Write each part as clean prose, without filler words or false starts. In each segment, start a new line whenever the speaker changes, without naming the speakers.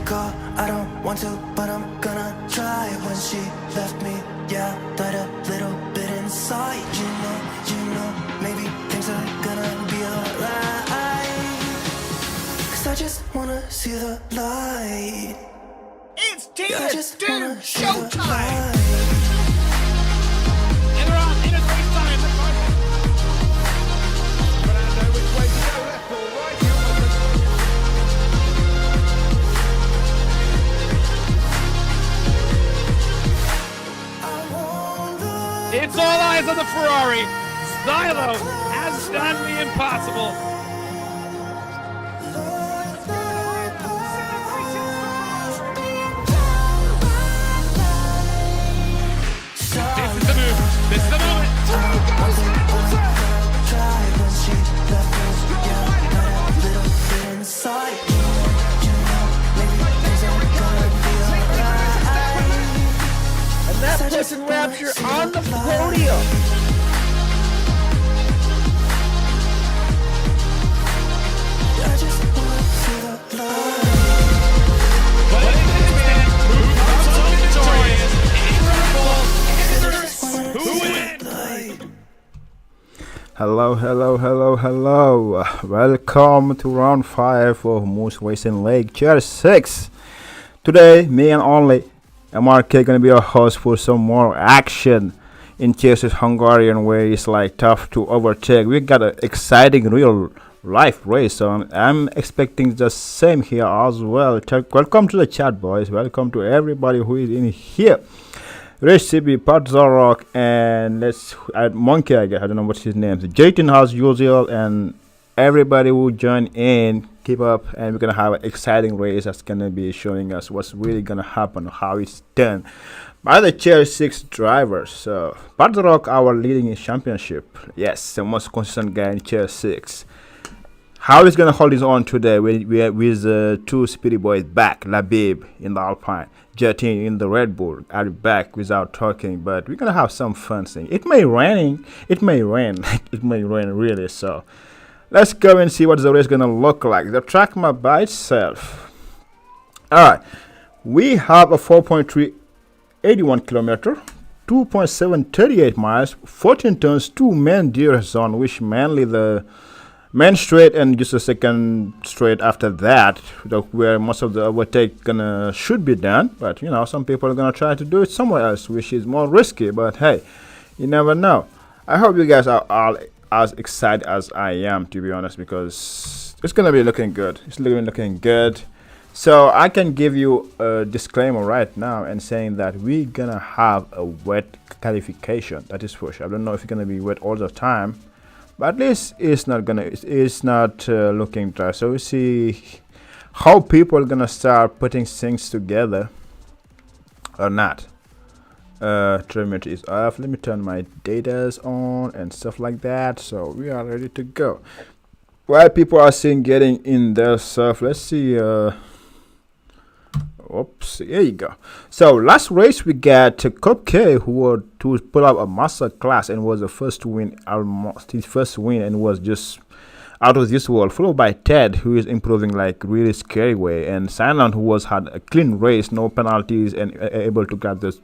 Go. I don't want to, but I'm gonna try. When she left me, yeah, died a little bit inside. You know, maybe things are gonna be alright. 'Cause I just wanna see the light.
It's Doom Showtime! In a quick time, but I know which way to go, left or right. It's all eyes on the Ferrari. Stylo has done the impossible. This is the move. This is the moment. And that puts in Rapture on the podium.
Hello. Welcome to round 5 of Moose Racing League Chair 6. Today, me and only MRK gonna be your host for some more action in Chases Hungarian, where it's like tough to overtake. We got an exciting real life race on. I'm expecting the same here as well. Welcome to the chat, boys. Welcome to everybody who is in here. Recipe, Pat Zarok, and let's add Monkey, I guess. I don't know what's his name. Jayton as usual, and everybody will join in. Keep up, and we're gonna have an exciting race that's gonna be showing us what's really gonna happen, how it's done by the Chair 6 drivers. So Pat Zarok, our leading in championship. Yes, the most consistent guy in Chair 6. How he's gonna hold his own today with two speedy boys back, Labib in the Alpine, Jetting in the Red Bull, I'll be back without talking, but we're gonna have some fun thing. It may rain, it may rain really, so let's go and see what the race is gonna look like. The track map by itself. Alright, we have a 4.381 kilometer, 2.738 miles, 14 turns, 2 main deer zone, which mainly the main straight and just a second straight after that, where most of the overtake should be done. But you know, some people are gonna try to do it somewhere else, which is more risky. But hey, you never know. I hope you guys are all as excited as I am, to be honest, because it's gonna be looking good. It's looking good. So I can give you a disclaimer right now and saying that we're gonna have a wet qualification. That is for sure. I don't know if it's gonna be wet all the time, but at least it's not looking dry. So we see how people are gonna start putting things together or not. Telemetry is off. Let me turn my data's on and stuff like that. So we are ready to go. While people are seeing getting in their stuff, let's see. Oops, here you go. So last race we got Cupcake, who put up a master class and was the first to win, almost his first win, and was just out of this world. Followed by Ted, who is improving like really scary way, and Silent, who had a clean race, no penalties, and able to grab the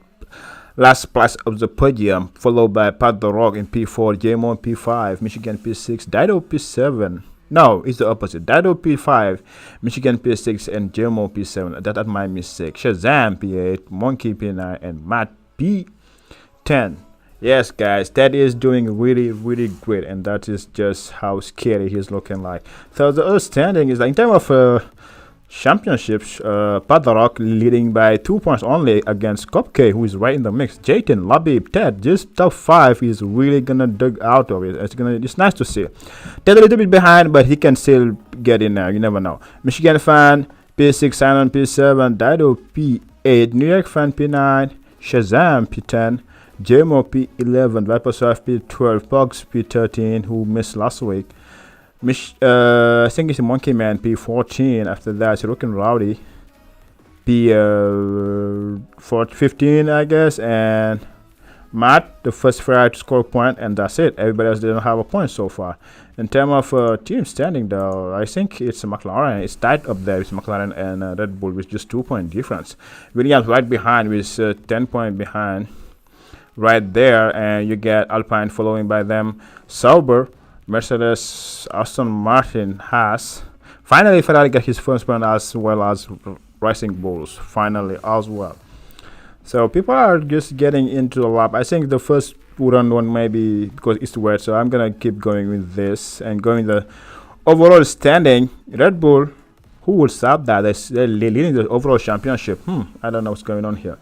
last place of the podium. Followed by Pat the Rock in P4, J-Mo P5, Michigan P6, Dido P7. No, it's the opposite. Dido P5, Michigan P6, and J-Mo P7. That's my mistake. Shazam P8, Monkey P9, and Matt P10. Yes, guys, that is doing really, really great, and that is just how scary he's looking like. So the other standing is like in terms of championships, Padrock leading by 2 points only against Cupcake, who is right in the mix. Jayton, Labib, Ted, just top 5 is really gonna dig out of it. It's nice to see. Ted a little bit behind, but he can still get in there. You never know. Michigan fan P6, Silent P7, Dido P8, New York fan P9, Shazam P10, JMO P11, Vipersurf P12, Pugs P13, who missed last week. I think it's Monkey Man P14. After that, it's Rock and Rowdy P15, I guess, and Matt, the first Ferrari to score a point, and that's it. Everybody else didn't have a point so far. In terms of team standing, though, I think it's McLaren. It's tight up there with McLaren and Red Bull with just 2-point difference. Williams right behind with 10-point behind right there, and you get Alpine following by them. Sauber, Mercedes, Aston Martin, Haas. Finally, Ferrari got his first point as well as Racing Bulls. Finally, as well. So people are just getting into the lap. I think the first run one maybe because it's wet. So I'm gonna keep going with this and going the overall standing. Red Bull, who will stop that? They're leading the overall championship. I don't know what's going on here.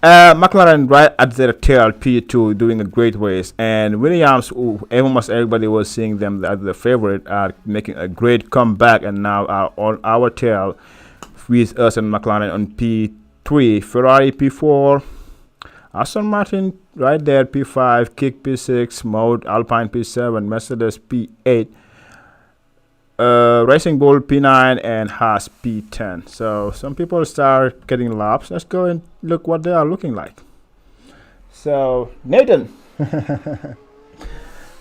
McLaren right at their tail, P2, doing a great race, and Williams, who almost everybody was seeing them as the favorite, are making a great comeback and now are on our tail with us and McLaren on P3, Ferrari P4, Aston Martin right there P5, Kick P6, Mode Alpine P7, Mercedes P8, Racing Bull P9, and Haas P10. So some people start getting laps. Let's go and look what they are looking like. So Nathan,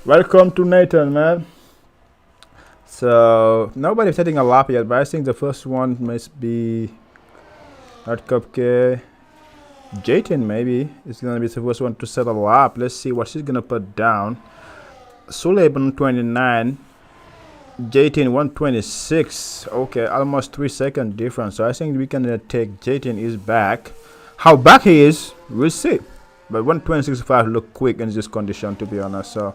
welcome to Nathan, man. So nobody's setting a lap yet, but I think the first one must be not Cupcake. Jayton maybe is gonna be the first one to set a lap. Let's see what she's gonna put down. Sullivan 29. Jayton 126. Okay, almost 3-second difference. So I think we can take Jayton is back. How back he is, we'll see. But 126.5 look quick in this condition, to be honest. So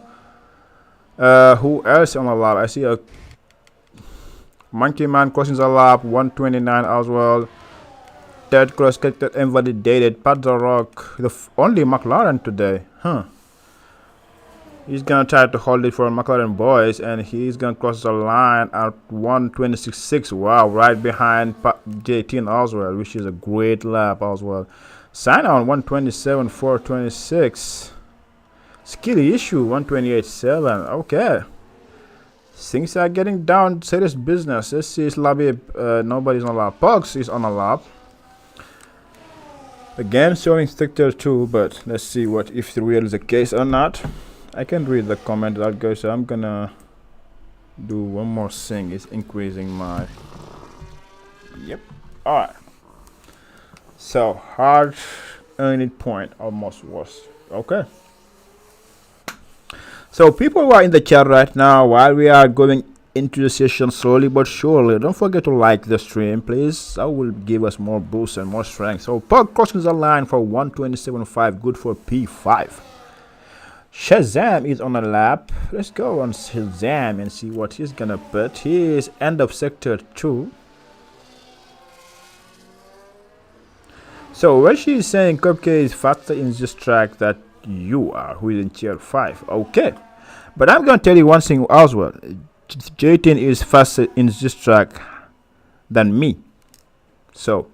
who else on the lap? I see a Monkey Man crossing the lap, 129 as well. Third cross character invalidated. Pat the Rock, the only McLaren today, He's gonna try to hold it for McLaren boys, and he's gonna cross the line at 126.6. Wow, right behind J10 as well, which is a great lap as well. Sign on 127.426. Skilly issue 128.7. Okay, things are getting down. Serious business. Let's see. It's Labib. Nobody's on a lap. Pugs is on a lap. Again, showing Sector 2, but let's see what if the real is the case or not. I can read the comment that goes, so I'm gonna do one more thing. It's increasing my. Yep. Alright. So hard earned point almost was. Okay. So people who are in the chat right now, while we are going into the session slowly but surely, don't forget to like the stream, please. That will give us more boost and more strength. So Pug crossing the line for 127.5, good for P5. Shazam is on a lap. Let's go on Shazam and see what he's gonna put. He is end of sector 2. So what she's saying, Cupcake is faster in this track that you are, who is in tier 5. Okay. But I'm gonna tell you one thing as well. J10 is faster in this track than me. So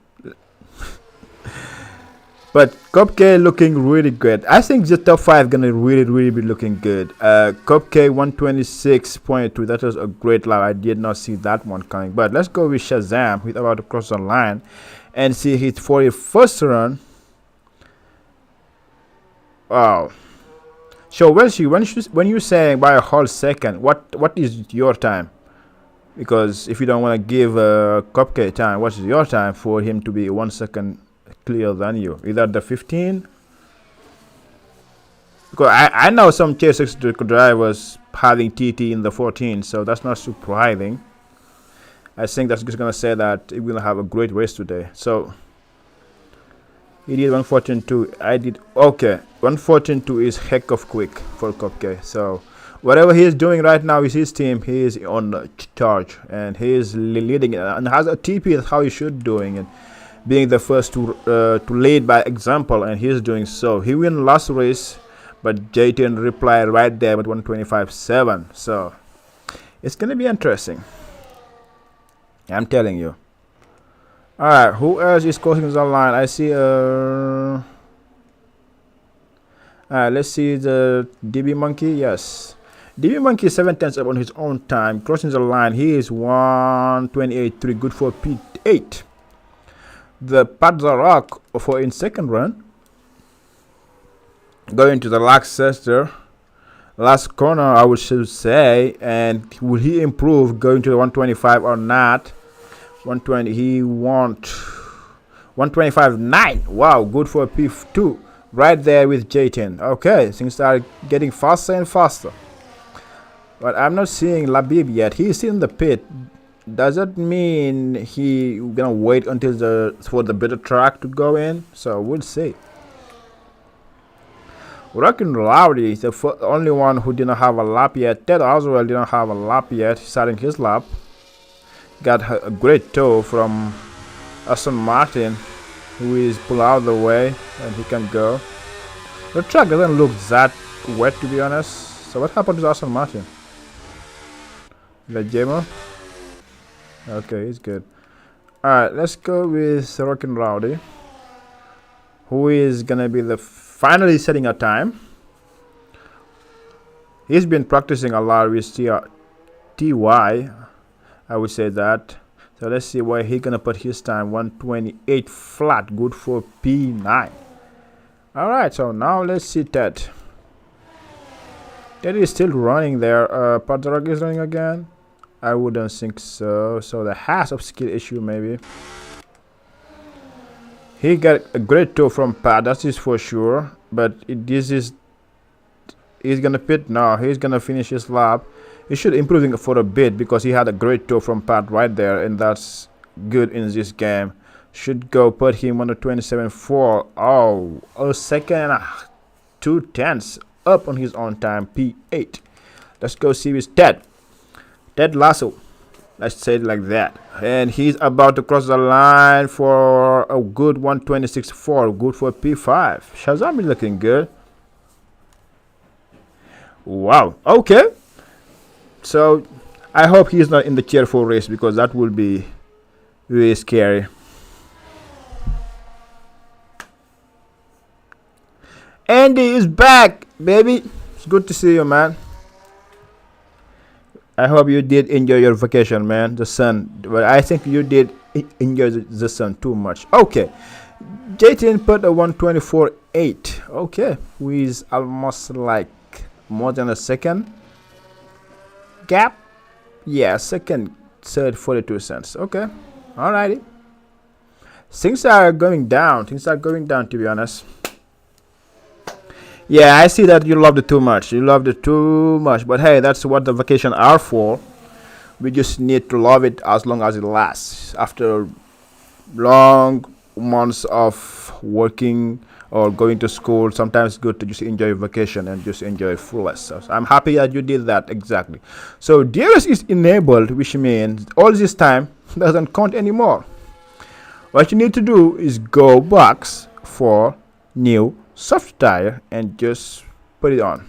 but Cupcake looking really good. I think the top 5 gonna really be looking good. Cupcake 126.2. That was a great lap. I did not see that one coming. But let's go with Shazam. He's about to cross the line and see his 41st run. Wow. So when you're saying by a whole second, what is your time? Because if you don't want to give Cupcake time, what is your time for him to be 1 second clearer than you? Either the 15? Because I know some tier 6 drivers having TT in the 14, so that's not surprising. I think that's just gonna say that we're gonna have a great race today. So he did 114.2. I did okay. 114.2 is heck of quick for Cupcake. So whatever he is doing right now with his team, he is on charge and he is leading and has a TP. That's how he should doing it, being the first to lead by example, and he is doing so. He won last race, but J10 replied right there with 125.7. So it's gonna be interesting. I'm telling you. Alright, who else is crossing the line? I see alright, let's see the DB Monkey. Yes. DB Monkey is 7 tenths up on his own time. Crossing the line. He is 128.3, good for P8. The Padza Rock for in second run. Going to the last sector. Last corner, I would say. And will he improve going to the 125 or not? 120, he want 125.9. Wow, good for P2. Right there with J10. Okay, things are getting faster and faster. But I'm not seeing Labib yet. He's still in the pit. Does that mean he gonna wait until for the better track to go in? So we'll see. Rockin' Rowdy is the only one who didn't have a lap yet. Ted as well didn't have a lap yet. He's starting his lap. Got a great tow from Aston Martin, who is pulled out of the way and he can go. The track doesn't look that wet, to be honest. So what happened to Aston Martin? The Jemo? Okay, he's good. Alright, let's go with Rockin' Rowdy, who is gonna be the finally setting a time. He's been practicing a lot with TY. I would say that. So let's see where he's gonna put his time. 128 flat, good for P9. Alright, so now let's see Ted. Ted is still running there. Padrak is running again. I wouldn't think so. So the has of skill issue maybe. He got a great tow from Pat, that is for sure. But he's gonna pit now. He's gonna finish his lap. He should improving for a bit because he had a great tow from Pat right there, and that's good in this game. Should go put him on the 27.4. Oh, a second and 2 tenths up on his own time, P8. Let's go see with Ted. Ted Lasso. Let's say it like that. And he's about to cross the line for a good 126.4. Good for P5. Shazam is looking good. Wow. Okay. So I hope he's not in the tier 4 race because that will be really scary. Andy is back, baby. It's good to see you, man. I hope you did enjoy your vacation, man. The sun. But I think you did enjoy the sun too much. Okay. J10 put a 124.8. Okay. Who is almost like more than a second gap. Yeah, second, third, 42 cents. Okay. Alrighty. Things are going down. Things are going down, to be honest. Yeah, I see that you loved it too much. You loved it too much. But hey, that's what the vacation are for. We just need to love it as long as it lasts. After long months of working or going to school, sometimes it's good to just enjoy vacation and just enjoy fullest. So I'm happy that you did that exactly. So DRS is enabled, which means all this time doesn't count anymore. What you need to do is go box for new soft tire and just put it on.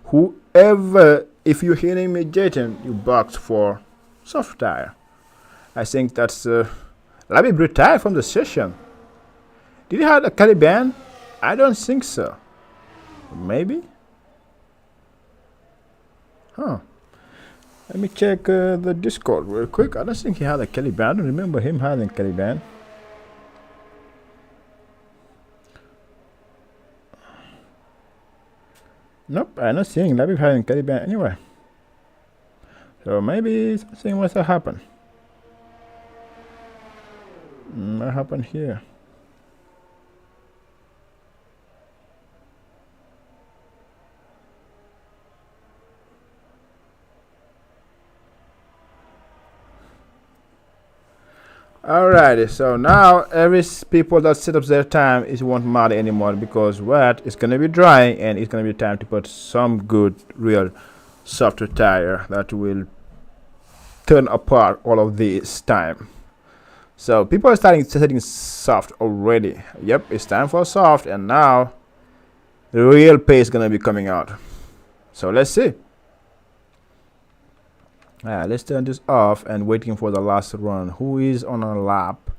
Whoever, if you're hearing me, Jayton, you box for soft tire. I think that's Labib retired from the session. Did he have a Caliban? I don't think so. Maybe? Huh. Let me check the Discord real quick. I don't think he had a Caliban. I don't remember him having Caliban. Nope, I'm not seeing Labib having Caliban anyway. So maybe something must have happened. What happened here? Alrighty, so now every people that set up their time is won't matter anymore because what is gonna be dry and it's gonna be time to put some good real softer tire that will turn apart all of this time. So people are starting setting soft already. Yep, it's time for soft, and now the real pace is gonna be coming out. So let's see. Let's turn this off and waiting for the last run. Who is on a lap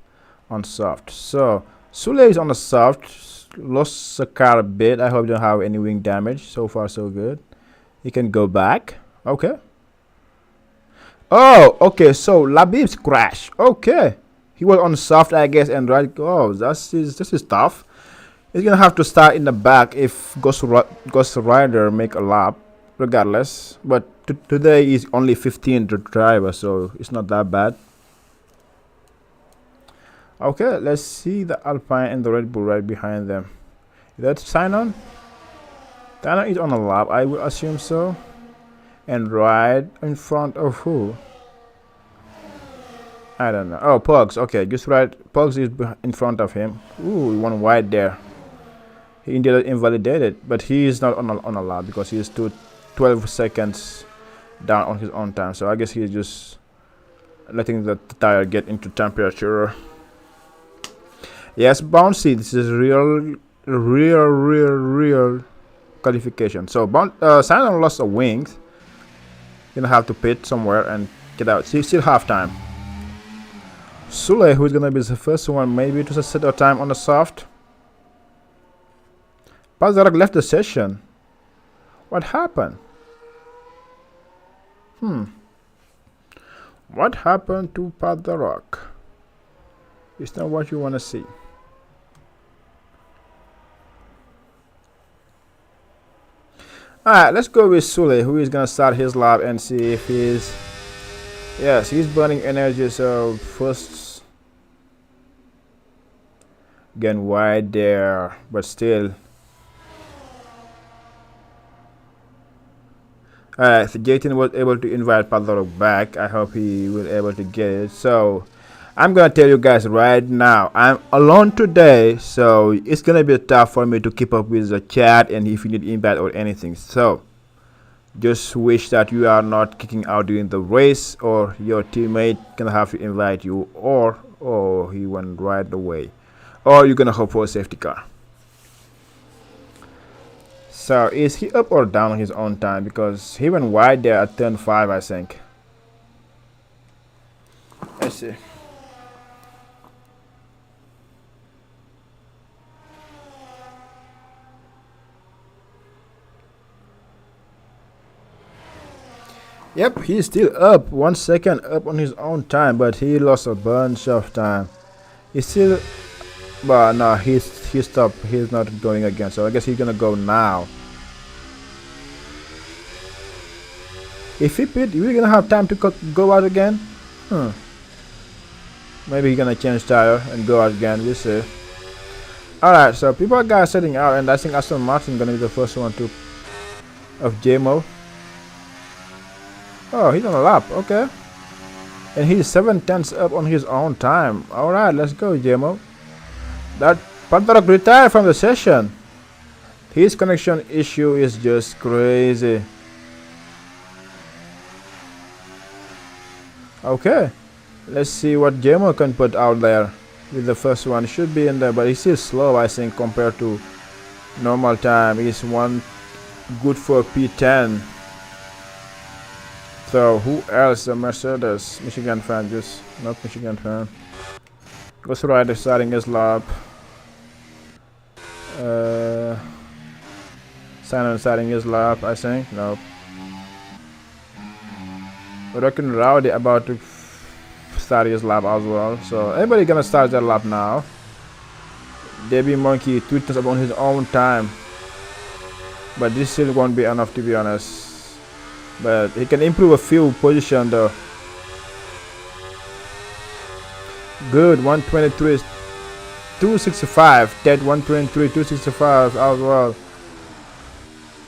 on soft? So Sule is on a soft. Lost the car a bit. I hope you don't have any wing damage. So far so good. He can go back. Okay. Oh, okay. So Labib's crash. Okay. He was on soft, I guess, and right. Oh, this is tough. He's gonna have to start in the back if Ghost Rider make a lap, regardless. But today is only 15 to driver, so it's not that bad. Okay, let's see the Alpine and the Red Bull right behind them. Is that Sinon? Sinon is on a lap, I would assume so. And right in front of who? I don't know. Oh, Pugs. Okay, just right. Pugs is in front of him. Ooh, one wide there. He indeed invalidated, but he is not on a lap because he is 12 seconds down on his own time. So I guess he's just letting the tire get into temperature. Yes, bouncy. This is real qualification. So Simon lost a wings. Gonna have to pit somewhere and get out. Still half time. Sule, who's gonna be the first one, maybe to set a time on the soft. Pazarak left the session. What happened? What happened to Pazarak? It's not what you wanna see. Alright, let's go with Sule, who is gonna start his lap and see if he's. Yes, he's burning energy, so first again wide there, but still. Alright, so Jayton was able to invite Padlorok back. I hope he will able to get it. So I'm gonna tell you guys right now, I'm alone today, so it's gonna be tough for me to keep up with the chat and if you need invite or anything. So just wish that you are not kicking out during the race, or your teammate gonna have to invite you, or he went right away, or you're gonna hope for a safety car. So is he up or down on his own time? Because he went wide there at turn 5, I think. Let's see. Yep, he's still up 1 second up on his own time, but he lost a bunch of time. He's still, but no, he stopped. He's not going again, so I guess he's gonna go now. If he pit, we're gonna have time to go out again. Maybe he's gonna change tire and go out again. We'll see. Alright, so people are guys setting out, and I think Aston Martin gonna be the first one to of JMO. Oh, he's on a lap, okay. And he's 7 tenths up on his own time. Alright, let's go, JMO. That Pantarok retired from the session. His connection issue is just crazy. Okay, let's see what Jamo can put out there with the first one. Should be in there, but he's still slow, I think, compared to normal time. He's one good for P10. So who else? The Mercedes, Michigan fan, just not Michigan fan. Ghost Rider starting his lap. Simon starting his lap, I think. Nope. Rockin' Rowdy about to start his lap as well. So everybody gonna start their lap now. Debbie Monkey tweets about his own time, but this still won't be enough, to be honest. But he can improve a few positions though. Good, 123, 265. Ted 123, 265 as well.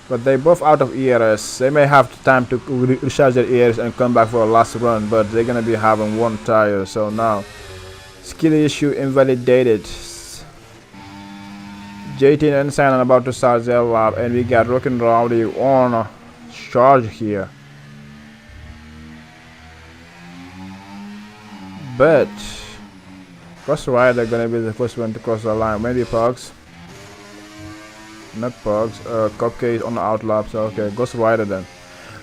But they both out of ERS. They may have time to recharge their ERS and come back for a last run, but they're gonna be having one tire. So now, skill issue invalidated. JT and Shannon about to start their lap, and we got Rockin' Rowdy on a charge here. But Ghost Rider gonna be the first one to cross the line. Maybe Pugs. Not Pugs. Cupcake on the outlap. So okay, Ghost Rider then.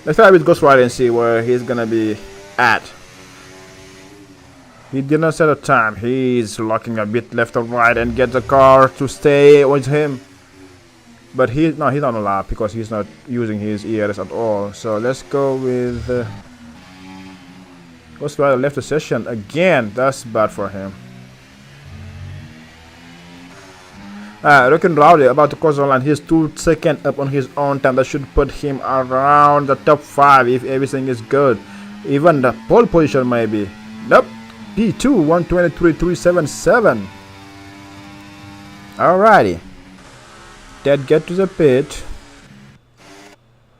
Let's try with Ghost Rider and see where he's gonna be at. He did not set a time. He's locking a bit left or right and get the car to stay with him. But he's not on a lap because he's not using his ERS at all. So let's go with Ghost Rider left the session again. That's bad for him. Rockin' Rowdy about to cross the line. He's 2 seconds up on his own time. That should put him around the top 5 if everything is good. Even the pole position maybe. Nope. P2 123.377. Alrighty. Ted get to the pit.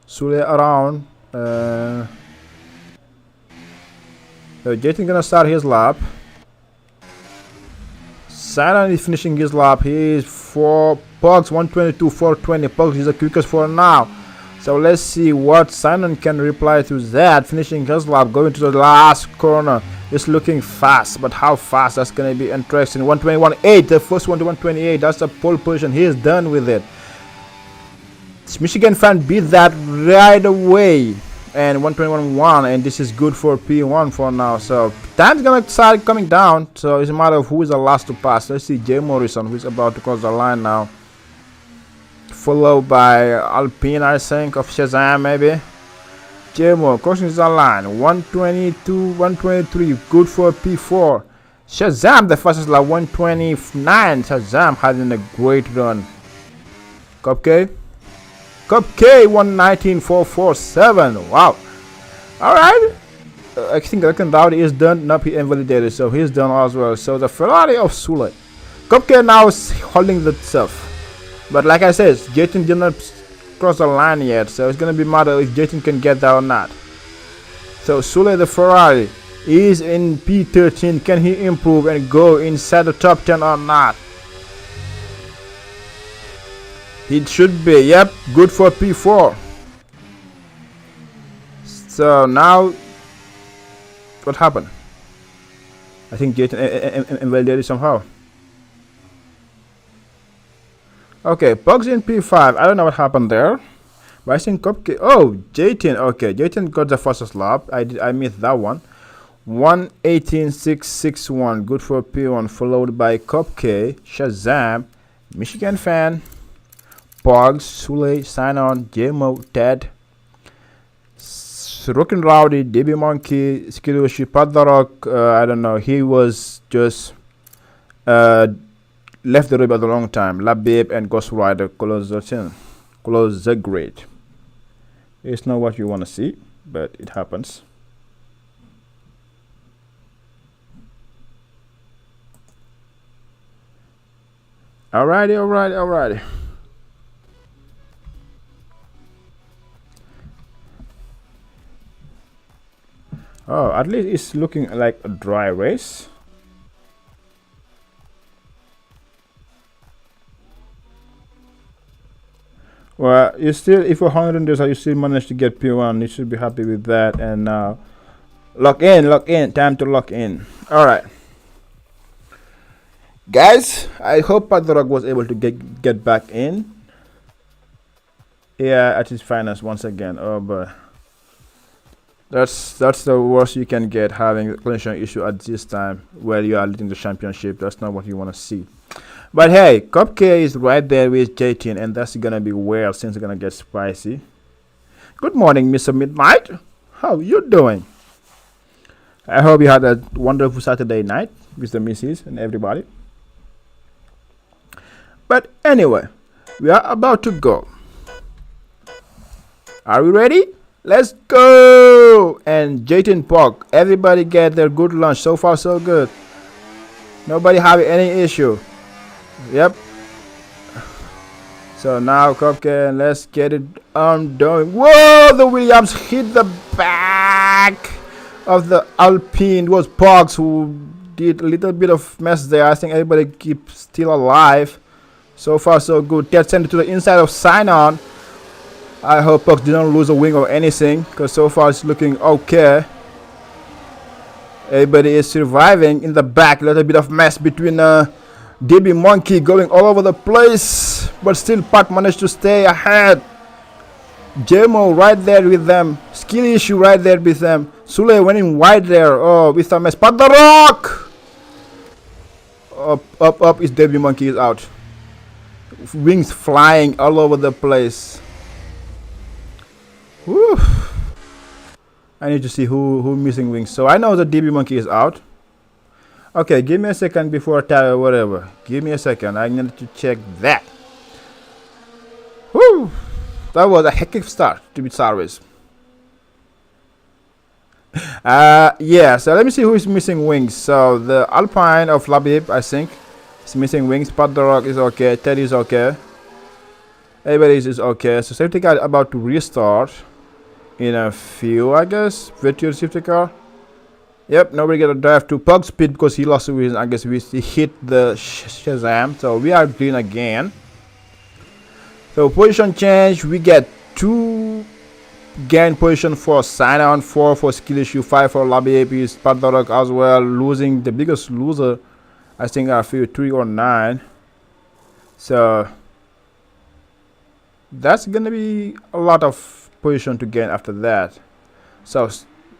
Sule around. Jatin gonna start his lap. Simon is finishing his lap. He is 4 Pugs 122 420. Pugs is the quickest for now. So let's see what Simon can reply to that. Finishing his lap, going to the last corner. It's looking fast, but how fast, that's gonna be interesting. 121.8, the first one to 128. That's the pole position. He is done with it. Michigan fan beat that right away. And 121.1, and this is good for P1 for now. So time's gonna start coming down. So it's a matter of who is the last to pass. Let's see Jay Morrison, who's about to cross the line now. Followed by Alpine, I think, of Shazam maybe. Jay Moore crossing the line. 122, 123, good for P4. Shazam, the fastest lap, 129. Shazam having a great run. Cupcake. Cupcake 119.447. Wow. Alright. I think Rockin' Rowdy is done. Nope, he invalidated, so he's done as well. So the Ferrari of Sule. Cupcake now is holding the stuff. But like I said, Jatin did not cross the line yet, so it's gonna be matter if Jatin can get that or not. So Sule the Ferrari is in P13. Can he improve and go inside the top 10 or not? It should be, yep, good for P4. So now, what happened? I think Jatin invalidated somehow. Okay, Bugs in P5. I don't know what happened there. But I think Cupcake. Oh, Jatin. Okay, Jatin got the fastest lap. I missed that one. 118.661. Good for P1. Followed by Cupcake, Shazam, Michigan fan, Bugs, Sule, Sign-On, JMO, Ted, Rockin' Rowdy, DB Monkey, Skidoshi, Padarok. I don't know. He was just left the rib at a long time. Labib and Ghost Rider close the grade. It's not what you want to see, but it happens. Alrighty. Oh, at least it's looking like a dry race. Well, you still, if you're 100 days, you still manage to get P1. You should be happy with that. And now, lock in. Time to lock in. All right, guys. I hope Padrock was able to get back in. Yeah, at his finest once again. Oh, but that's the worst you can get, having a connection issue at this time where you are leading the championship. That's not what you want to see. But hey, Cup K is right there with J-Tin, and that's gonna be weird since it's gonna get spicy. Good morning, Mr. Midnight. How you doing? I hope you had a wonderful Saturday night with the missus and everybody. But anyway, we are about to go. Are we ready? Let's go! And J-Tin Pog, everybody get their good lunch. So far, so good. Nobody have any issue. Yep. So now Cupcake, let's get it on doing. Whoa, the Williams hit the back of the Alpine. It was Pogs who did a little bit of mess there. I think everybody keeps still alive. So far so good. Ted sent it to the inside of Sign-On. I hope Pogs didn't lose a wing or anything, because so far it's looking okay. Everybody is surviving in the back. A little bit of mess between DB Monkey going all over the place, but still Pat managed to stay ahead. JMO right there with them. Skill issue right there with them. Sule went in wide there. Oh, with a mess. Pat the rock! Up is DB Monkey is out. Wings flying all over the place. Woo. I need to see who missing wings. So I know the DB Monkey is out. Okay, give me a second before I tell whatever. Give me a second. I need to check that. Woo! That was a hectic start to be service. Yeah, so let me see who is missing wings. So the Alpine of Labib, I think, is missing wings. Pat the Rock is okay. Teddy is okay. Everybody is okay. So safety car is about to restart in a few, I guess. Virtual safety car. Yep, nobody get a drive to Pug speed because he lost the wheels. I guess he hit the Shazam. So we are green again. So position change. We get 2 gain position for Sign-On, 4 for skill issue, 5 for lobby APs. Paddock as well, losing the biggest loser. I think I feel 3 or 9. So that's gonna be a lot of position to gain after that. So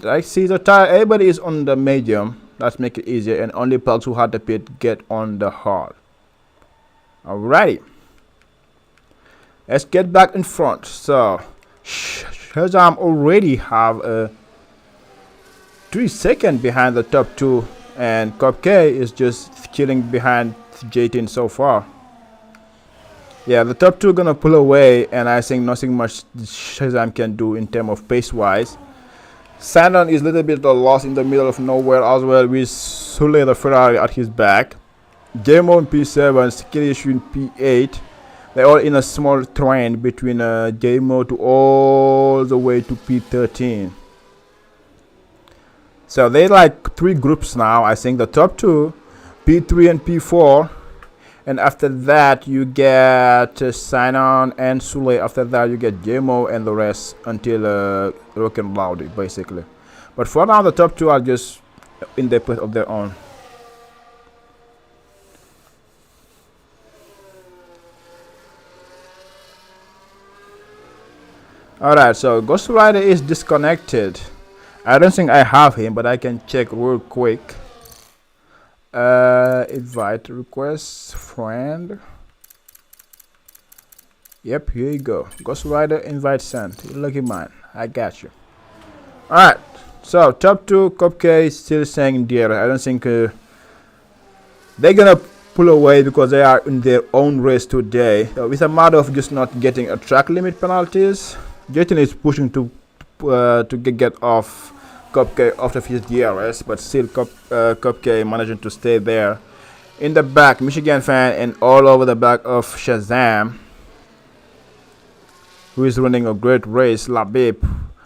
I see the tire, everybody is on the medium. Let's make it easier, and only Pugs who had the pit get on the hard. Alrighty, let's get back in front. So Shazam already have a 3 seconds behind the top 2, and Cop K is just chilling behind J-Tin so far. Yeah, the top 2 gonna pull away, and I think nothing much Shazam can do in terms of pace wise. Sandon is a little bit lost in the middle of nowhere as well, with Sule the Ferrari at his back. JMO in P7, skill issue in P8. They're all in a small train between JMO to all the way to P13. So they like 3 groups now. I think the top 2, P3 and P4. And after that, you get Sign-On and Sule. After that, you get JMO and the rest until Rock and Loudy, basically. But for now, the top 2 are just in their place of their own. Alright, so Ghost Rider is disconnected. I don't think I have him, but I can check real quick. Invite request friend. Yep, here you go. Ghost Rider invite sent. Lucky man, I got you. Alright, so top 2 Cupcake is still saying dear. I don't think they're gonna pull away because they are in their own race today. With a matter of just not getting a track limit penalties, J-Tin is pushing to get off Cupcake after his DRS, but still Cupcake managing to stay there. In the back, Michigan fan, and all over the back of Shazam, who is running a great race. Labib,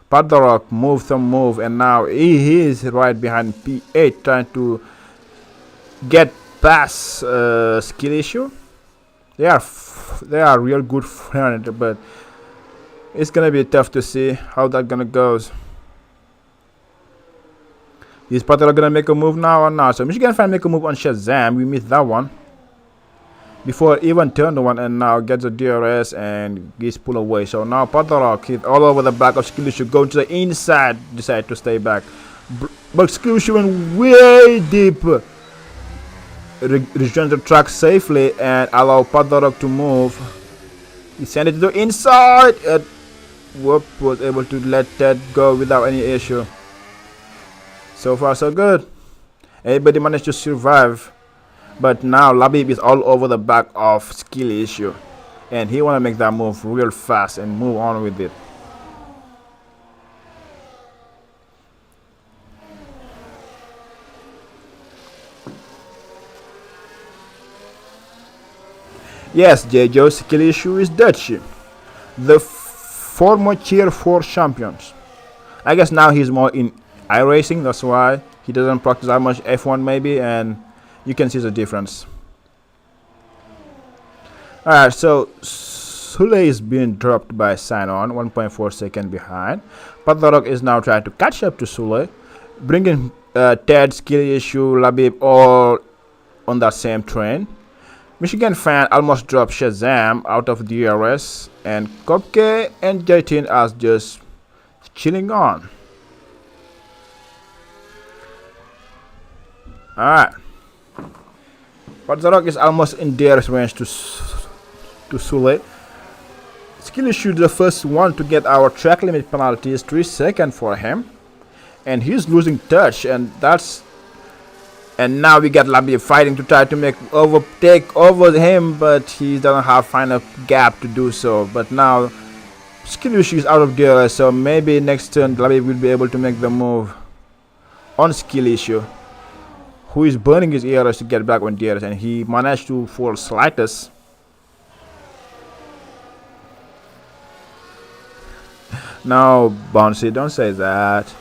Padrock move some move, and now he is right behind P8 trying to get past skill issue. They are they are real good friends, but it's gonna be tough to see how that gonna goes. Is Patel gonna make a move now or not? So Michigan fan make a move on Shazam. We missed that one before even turned one, and now gets a DRS and gets pulled away. So now Patarok hit all over the back of Skillishu, going to the inside, decide to stay back. But Skillishu went way deep. Returns the track safely and allow Patarok to move. He sent it to the inside. Whoop was able to let that go without any issue. So far so good. Everybody managed to survive. But now Labib is all over the back of Skillishu, and he wanna make that move real fast and move on with it. Yes, J.J. Skillishu is Dutch, the former Tier 4 champions. I guess now he's more in iRacing, that's why he doesn't practice that much F1 maybe, and you can see the difference. Alright, so Sule is being dropped by Sign-On, 1.4 seconds behind. Patarok is now trying to catch up to Sule, bringing Ted, Skillishu, Labib all on that same train. Michigan fan almost dropped Shazam out of DRS, and Kopke and Jaitin are just chilling on. Alright. Patarok is almost in DRS range to Sule. Skillishu the first one to get our track limit penalty is 3 seconds for him. And he's losing touch, and now we got Labib fighting to try to take over him, but he doesn't have find a gap to do so. But now Skillishu is out of DRS, so maybe next turn Labib will be able to make the move on Skillishu, who is burning his ears to get back on DRS, and he managed to fall slightest. No, Bouncy, don't say that.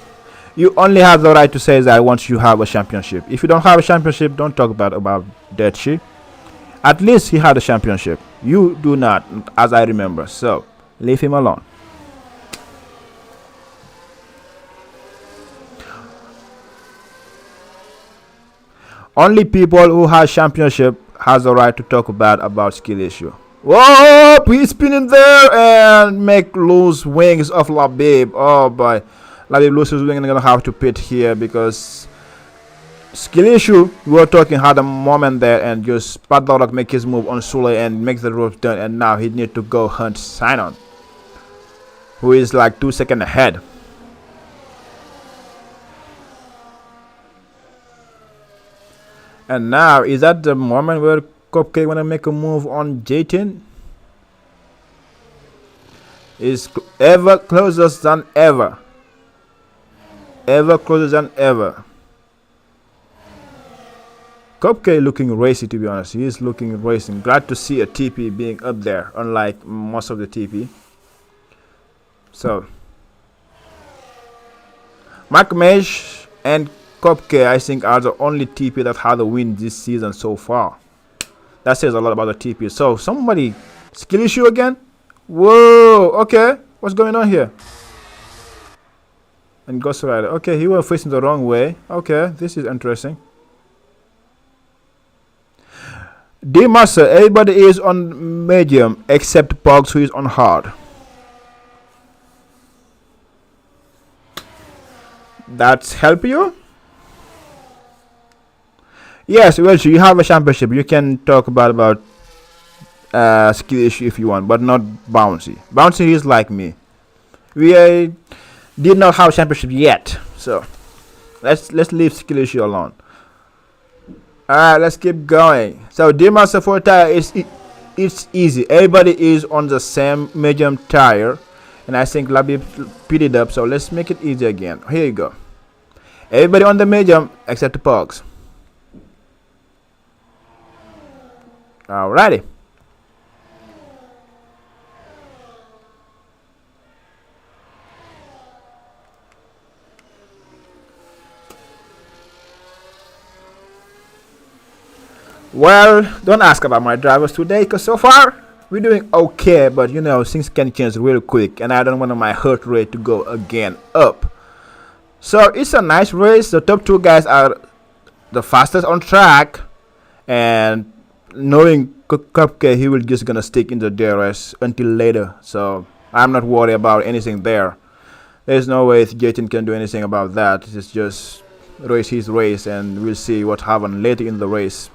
You only have the right to say that once you have a championship. If you don't have a championship, don't talk about Dutchy. At least he had a championship. You do not, as I remember. So, leave him alone. Only people who have championship has the right to talk about Skillishu. Whoa! He's spinning there and make loose wings of Labib. Oh boy. Labib loses wing and gonna have to pit here because Skillishu, we were talking, had a moment there and just Patarok make his move on Sule and make the ropes done, and now he need to go hunt Sign-On, who is like 2 seconds ahead. And now, is that the moment where Cupcake wanna make a move on Jaitin? Is ever closer than ever. Ever closer than ever. Cupcake looking racy, to be honest. He is looking racing. Glad to see a TP being up there, unlike most of the TP. So, Mark Mesh and Cupcake, I think, are the only TP that had a win this season so far. That says a lot about the TP. So, somebody, Skillishu again? Whoa, okay. What's going on here? And Ghost Rider. Okay, he was facing the wrong way. Okay, this is interesting. D-Master, everybody is on medium except Pogs, who is on hard. That's help you? Yes, well, you have a championship. You can talk about skill issue if you want, but not Bouncy. Bouncy is like me. We did not have a championship yet, so let's leave skill issue alone. Alright, let's keep going. So D-Master 4 tire it's easy. Everybody is on the same medium tire, and I think Labib pitted up, so let's make it easy again. Here you go. Everybody on the medium except the Pogs. Alrighty. Well, don't ask about my drivers today, because so far we're doing okay, but you know things can change real quick, and I don't want my heart rate to go again up. So it's a nice race. The top two guys are the fastest on track, and knowing Cupcake, he will just gonna stick in the DRS until later. So I'm not worried about anything there. There's no way Jayton can do anything about that. It's just race his race, and we'll see what happens later in the race.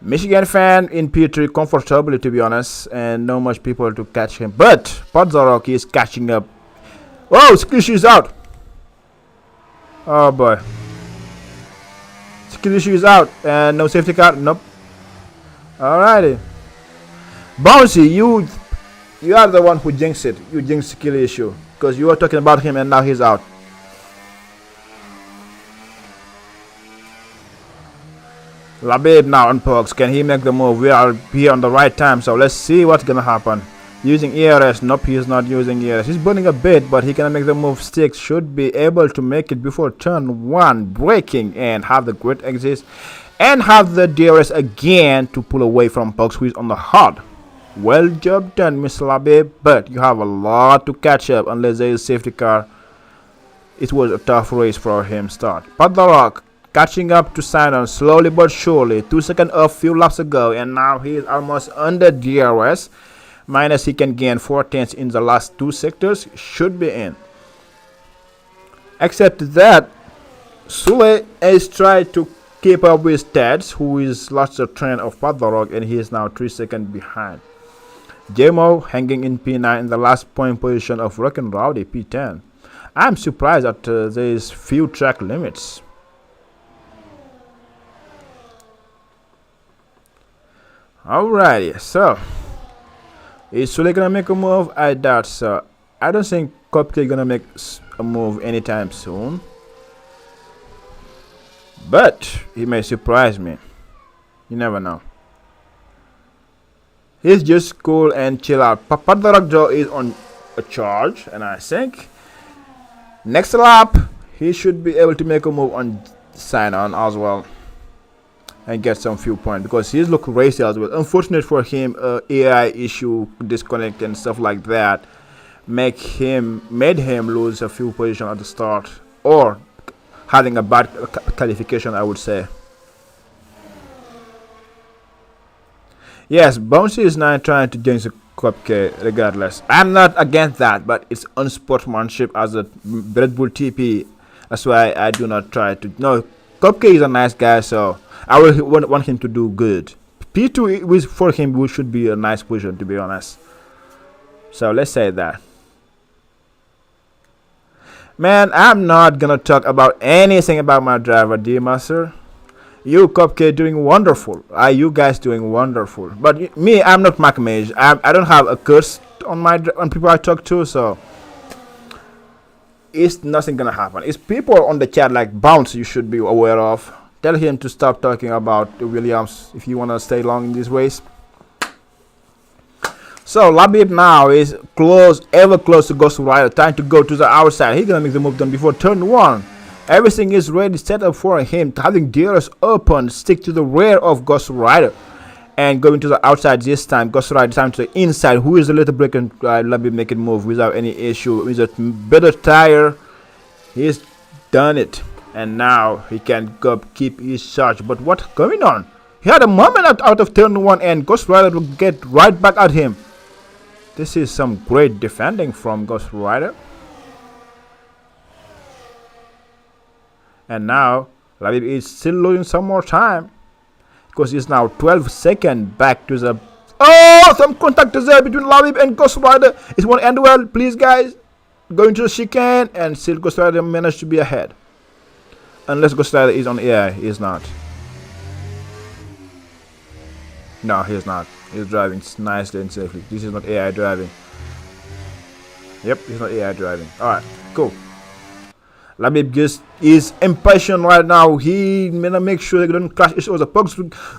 Michigan fan in P3 comfortably, to be honest, and not much people to catch him. But Podzarok is catching up. Oh, Skillishu is out. Oh boy. Skillishu is out, and no safety car. Nope. Alrighty. Bouncy, you are the one who jinxed it. You jinxed Skillishu because you were talking about him, and now he's out. Labib now on Pogs. Can he make the move? We are here on the right time, so let's see what's gonna happen. Using ERS. Nope, he's not using ERS. He's burning a bit, but he can make the move. Six should be able to make it before turn 1. Braking and have the grid exit and have the DRS again to pull away from Pogs, who is on the hard. Well job done, Mr. Labib, but you have a lot to catch up unless there is a safety car. It was a tough race for him start. But the Rock catching up to Simon slowly but surely. 2 seconds off few laps ago, and now he is almost under DRS. Minus he can gain 4/10 in the last 2 sectors. Should be in. Except that Sule is trying to keep up with Ted, who is lost the trend of Padlarok, and he is now 3 seconds behind. Jmo hanging in P9 in the last point position of Rockin' Rowdy P10. I'm surprised that there is few track limits. Alrighty, so is Sule gonna make a move? I doubt so. I don't think Cupcake gonna make a move anytime soon, but he may surprise me. You never know. He's just cool and chill out. Papadaragjo is on a charge, and I think next lap he should be able to make a move on sign on as well and get some few points, because he's look racy as well. Unfortunate for him, AI issue, disconnect and stuff like that made him lose a few positions at the start, or having a bad qualification, I would say. Yes, Bouncy is now trying to change the Cupcake regardless. I'm not against that, but it's unsportsmanship as a Red Bull TP. That's why I do not try to. No, Cupcake is a nice guy, so I will want him to do good. P2 for him should be a nice position, to be honest. So let's say that. Man, I'm not gonna talk about anything about my driver, D-Master. You, Cupcake, doing wonderful. You guys doing wonderful. But me, I'm not Mac Mage. I don't have a curse on people I talk to, so it's nothing gonna happen. It's people on the chat like Bounce you should be aware of. Tell him to stop talking about Williams if you want to stay long in this race. So Labib now is ever close to Ghost Rider, trying to go to the outside. He's gonna make the move done before turn 1. Everything is ready, set up for him. Having DRS open, stick to the rear of Ghost Rider, and going to the outside this time. Ghost Rider time to the inside. Who is a little break, and Labib making move without any issue. With a better tire, he's done it. And now he can keep his charge. But what's going on? He had a moment out of turn 1, and Ghost Rider will get right back at him. This is some great defending from Ghost Rider. And now Labib is still losing some more time, because he's now 12 seconds back to the. Oh, some contact is there between Labib and Ghost Rider. It won't end well, please, guys. Going to the chicane, and still Ghost Rider managed to be ahead. Unless Ghost Rider is on AI, he is not. No, he is not. He's driving nicely and safely. This is not AI driving. Yep, he's not AI driving. Alright, cool. Labib just is impatient right now. He gonna make sure he don't crash each other. Pugs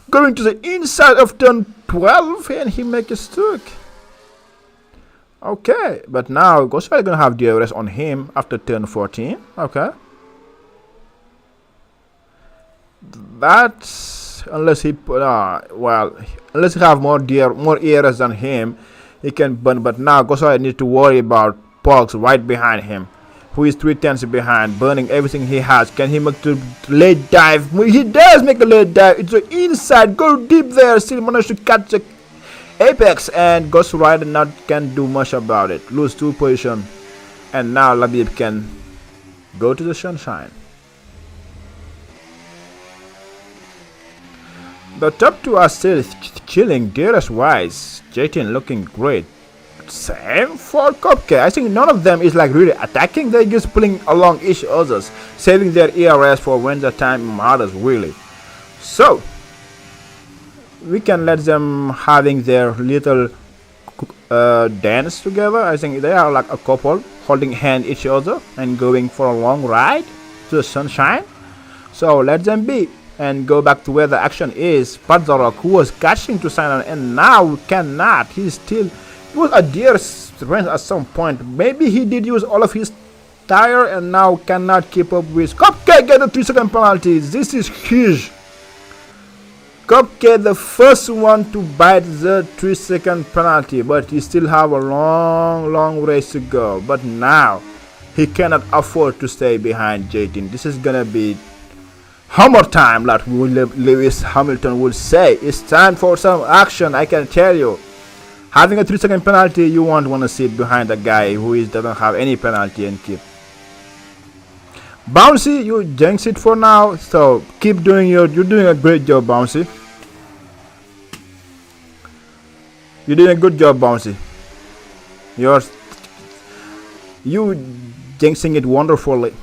going to the inside of turn 12, and he makes a stuck. Okay, but now Ghost Rider gonna have DRS on him after turn 14. Okay. That's unless he unless he have more ears than him, he can burn. But now Gosai needs to worry about Pogs right behind him, who is 3 tenths behind, burning everything he has. Can he make the late dive? He does make a late dive. It's the inside, go deep there. Still managed to catch the apex, and Ghost Rider not can do much about it. Lose 2 position, and now Labib can go to the sunshine. The top 2 are still chilling, DRS wise. J10 looking great. Same for Cupcake. I think none of them is like really attacking. They're just pulling along each other's, saving their ERS for when the time matters really. So we can let them having their little dance together. I think they are like a couple holding hand each other and going for a long ride to the sunshine. So let them be and go back to where the action is. Padzarok, who was catching to Sinon and now cannot. He's still, it was a dear strength at some point. Maybe he did use all of his tire and now cannot keep up with Cupcake. Get a 3-second penalty. This is huge. Cupcake the first one to bite the 3-second penalty, but he still have a long race to go. But now he cannot afford to stay behind J10. This is gonna be hammer time, like Lewis Hamilton would say. It's time for some action, I can tell you. Having a 3-second penalty, you won't want to sit behind a guy who doesn't have any penalty and keep. Bouncy, you jinx it for now, so keep doing you're doing a great job, Bouncy. You're doing a good job, Bouncy. You jinxing it wonderfully.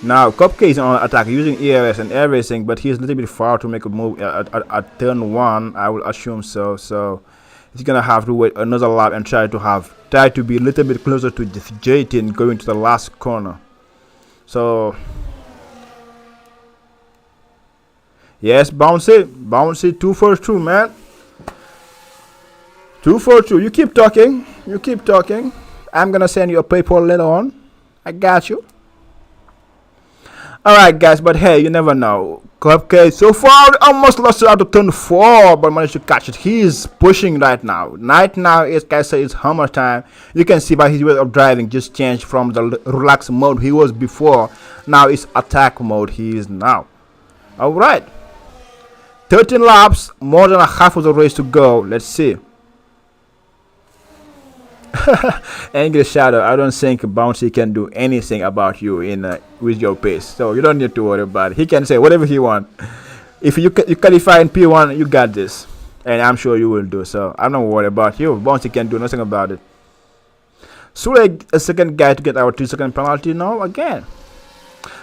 Now Cupcake is on attack using ERS and everything, but he's a little bit far to make a move at turn 1. I will assume so. So he's gonna have to wait another lap and try to be a little bit closer to J10 going to the last corner. So yes, Bouncy 2 for 2, man. 2 for 2. You keep talking. I'm gonna send you a PayPal later on. I got you. Alright guys, but hey, you never know. Cupcake so far almost lost it out of turn 4, but managed to catch it. He is pushing right now. Right now, as guys say, it's hammer time. You can see by his way of driving just changed from the relax mode he was before. Now it's attack mode he is now. Alright. 13 laps, more than a half of the race to go. Let's see. Angry Shadow, I don't think Bouncy can do anything about you in with your pace, so you don't need to worry about it. He can say whatever he wants. If you qualify in P1, you got this, and I'm sure you will do. So I'm not worried about you. Bouncy can do nothing about it. Sureg, a second guy to get our 2-second penalty now again.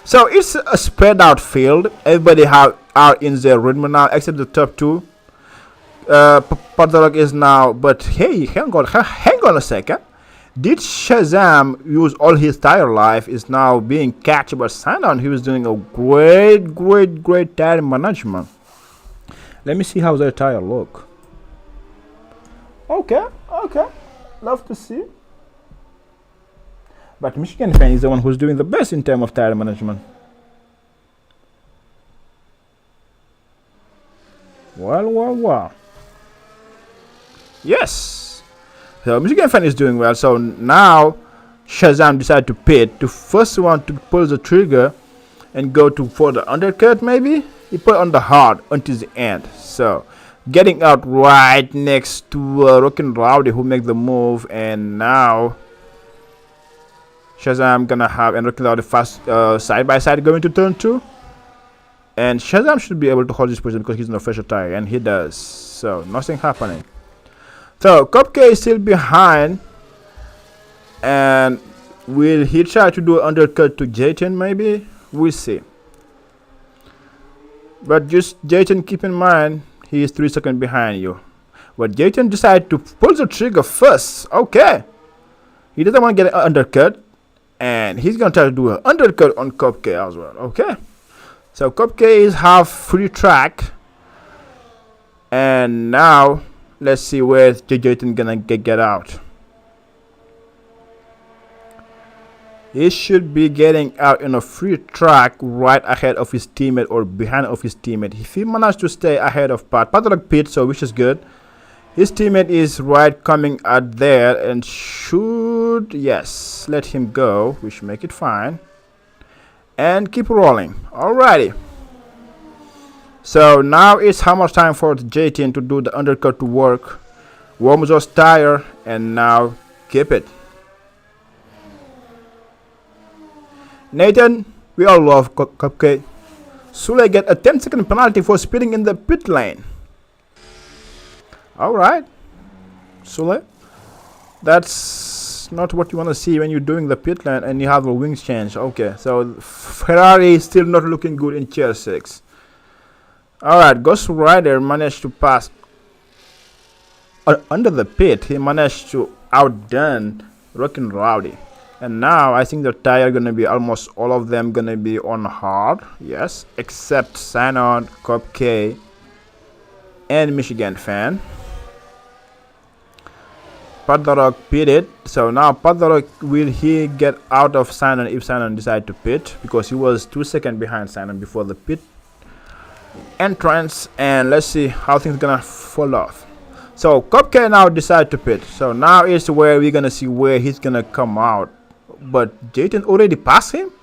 So it's a spread out field. Everybody are in their rhythm now, except the top 2. Padalog is now, but hey, hang on a second. Did Shazam use all his tire life? Is now being catched by Sinon. He was doing a great tire management. Let me see how their tire look. Okay, love to see. But Michigan fan is the one who's doing the best in terms of tire management. Well. Yes. So Michigan fan is doing well. So now Shazam decided to pit. The first one to pull the trigger and go for the undercut maybe. He put on the hard until the end. So getting out right next to Rockin' Rowdy who make the move, and now Shazam gonna have and Rockin' Rowdy fast side by side going to turn 2. And Shazam should be able to hold this position because he's in a fresher tire, and he does. So nothing happening. So Cupcake is still behind, and will he try to do an undercut to J10 maybe? We'll see. But just J10, keep in mind he is 3 seconds behind you. But J10 decided to pull the trigger first. Okay, he doesn't want to get an undercut, and he's gonna try to do an undercut on Cupcake as well. Okay, so Cupcake is half free track, and now let's see where J10 gonna get out. He should be getting out in a free track right ahead of his teammate or behind of his teammate. If he managed to stay ahead of Patrick pit, so which is good. His teammate is right coming out there and should, yes, let him go, which make it fine. And keep rolling. Alrighty. So now it's how much time for JT to do the undercut to work. Warm those tire and now keep it. Nathan, we all love Cupcake. Sule get a 10-second penalty for speeding in the pit lane. Alright, Sule. That's not what you want to see when you're doing the pit lane and you have the wings change. Okay, so Ferrari is still not looking good in tier 6. Alright, Ghost Rider managed to pass under the pit. He managed to outdone Rockin' Rowdy. And now I think the tire gonna be almost all of them gonna be on hard. Yes, except Sanon, Cupcake, and Michigan Fan. Padrock pitted. So now Padrock, will he get out of Sanon if Sanon decide to pit? Because he was 2 seconds behind Sanon before the pit entrance. And let's see how things gonna fall off. So Cupcake now decide to pit. So now is where we're gonna see where he's gonna come out. But Jayton already passed him?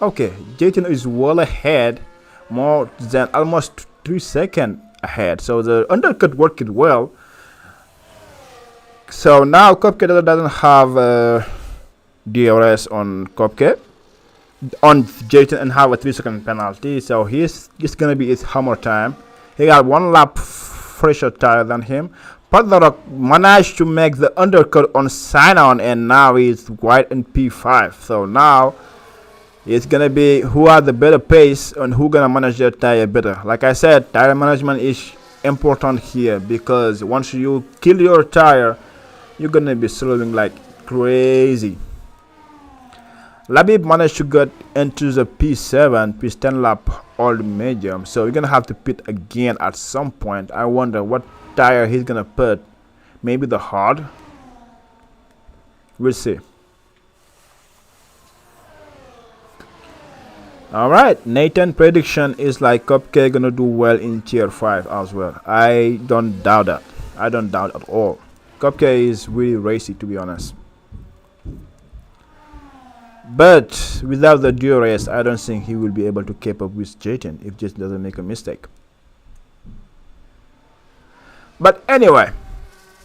Okay, Jayton is well ahead, more than almost 3 seconds ahead. So the undercut worked well. So now Cupcake doesn't have DRS on Cupcake, on Jayton, and have a 3-second penalty. So he's gonna be his hammer time. He got 1 lap fresher tire than him. Padrock managed to make the undercut on Sign-On, and now he's right in P5. So now it's gonna be who had the better pace and who gonna manage their tire better. Like I said, tire management is important here, because once you kill your tire, you're gonna be slowing like crazy. Labib managed to get into the P7, P10 lap old medium, so you're gonna have to pit again at some point. I wonder what tire he's gonna put. Maybe the hard. We'll see. Alright, Nathan prediction is like Cupcake gonna do well in tier 5 as well. I don't doubt that. I don't doubt at all. Cupcake is really racy, to be honest. But without the DRS, I don't think he will be able to keep up with Jayton if Jayton doesn't make a mistake. But anyway,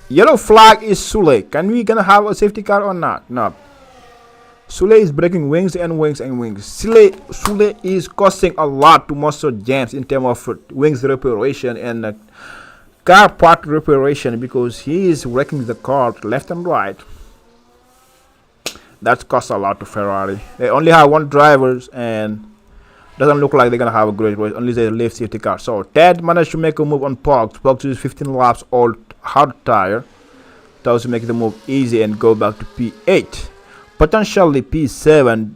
yellow flag is Sule. Can we gonna have a safety car or not? No. Sule is breaking wings and wings and wings. Sule is costing a lot to Monster Jams in terms of wings reparation and car part reparation, because he is wrecking the car left and right. That costs a lot to Ferrari. They only have 1 driver and doesn't look like they're gonna have a great race unless they leave safety car. So Ted managed to make a move on Pogs. Pogs is 15 laps old hard tire. That was to make the move easy and go back to P8. Potentially P7,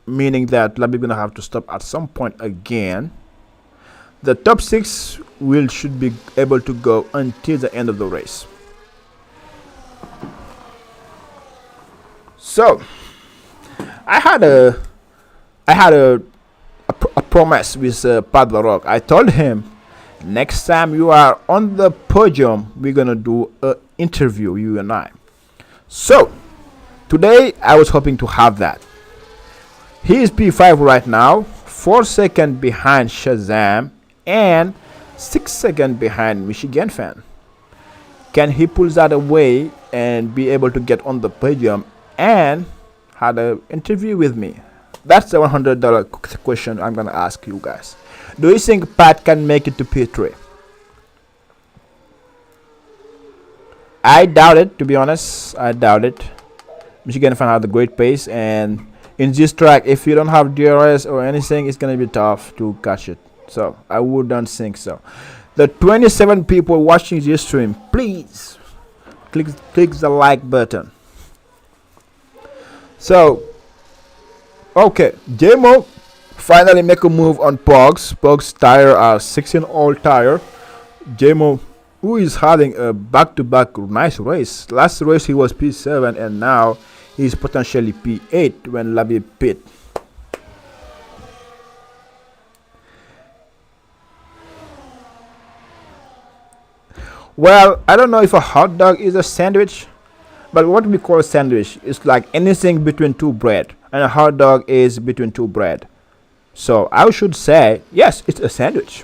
meaning that Labib gonna have to stop at some point again. The top 6 should be able to go until the end of the race. So I had a promise with Padrock. I told him, next time you are on the podium, we're gonna do an interview, you and I. So today I was hoping to have that. He is P5 right now, 4 seconds behind Shazam and 6 seconds behind Michigan Fan. Can he pull that away and be able to get on the podium and had an interview with me? That's the $100 question I'm gonna ask you guys. Do you think Pat can make it to P3? I doubt it, to be honest. I doubt it. Michigan Fan had a great pace, and in this track, if you don't have DRS or anything, it's gonna be tough to catch it. So I wouldn't think so. The 27 people watching this stream, please click the like button. So, okay, JMO finally make a move on Pogs. Pogs tire are 16 old tire. JMO, who is having a back-to-back nice race. Last race he was P7 and now He's potentially P8 when lobby pit. Well, I don't know if a hot dog is a sandwich, but what we call a sandwich is like anything between two bread, and a hot dog is between two bread. So I should say, yes, it's a sandwich.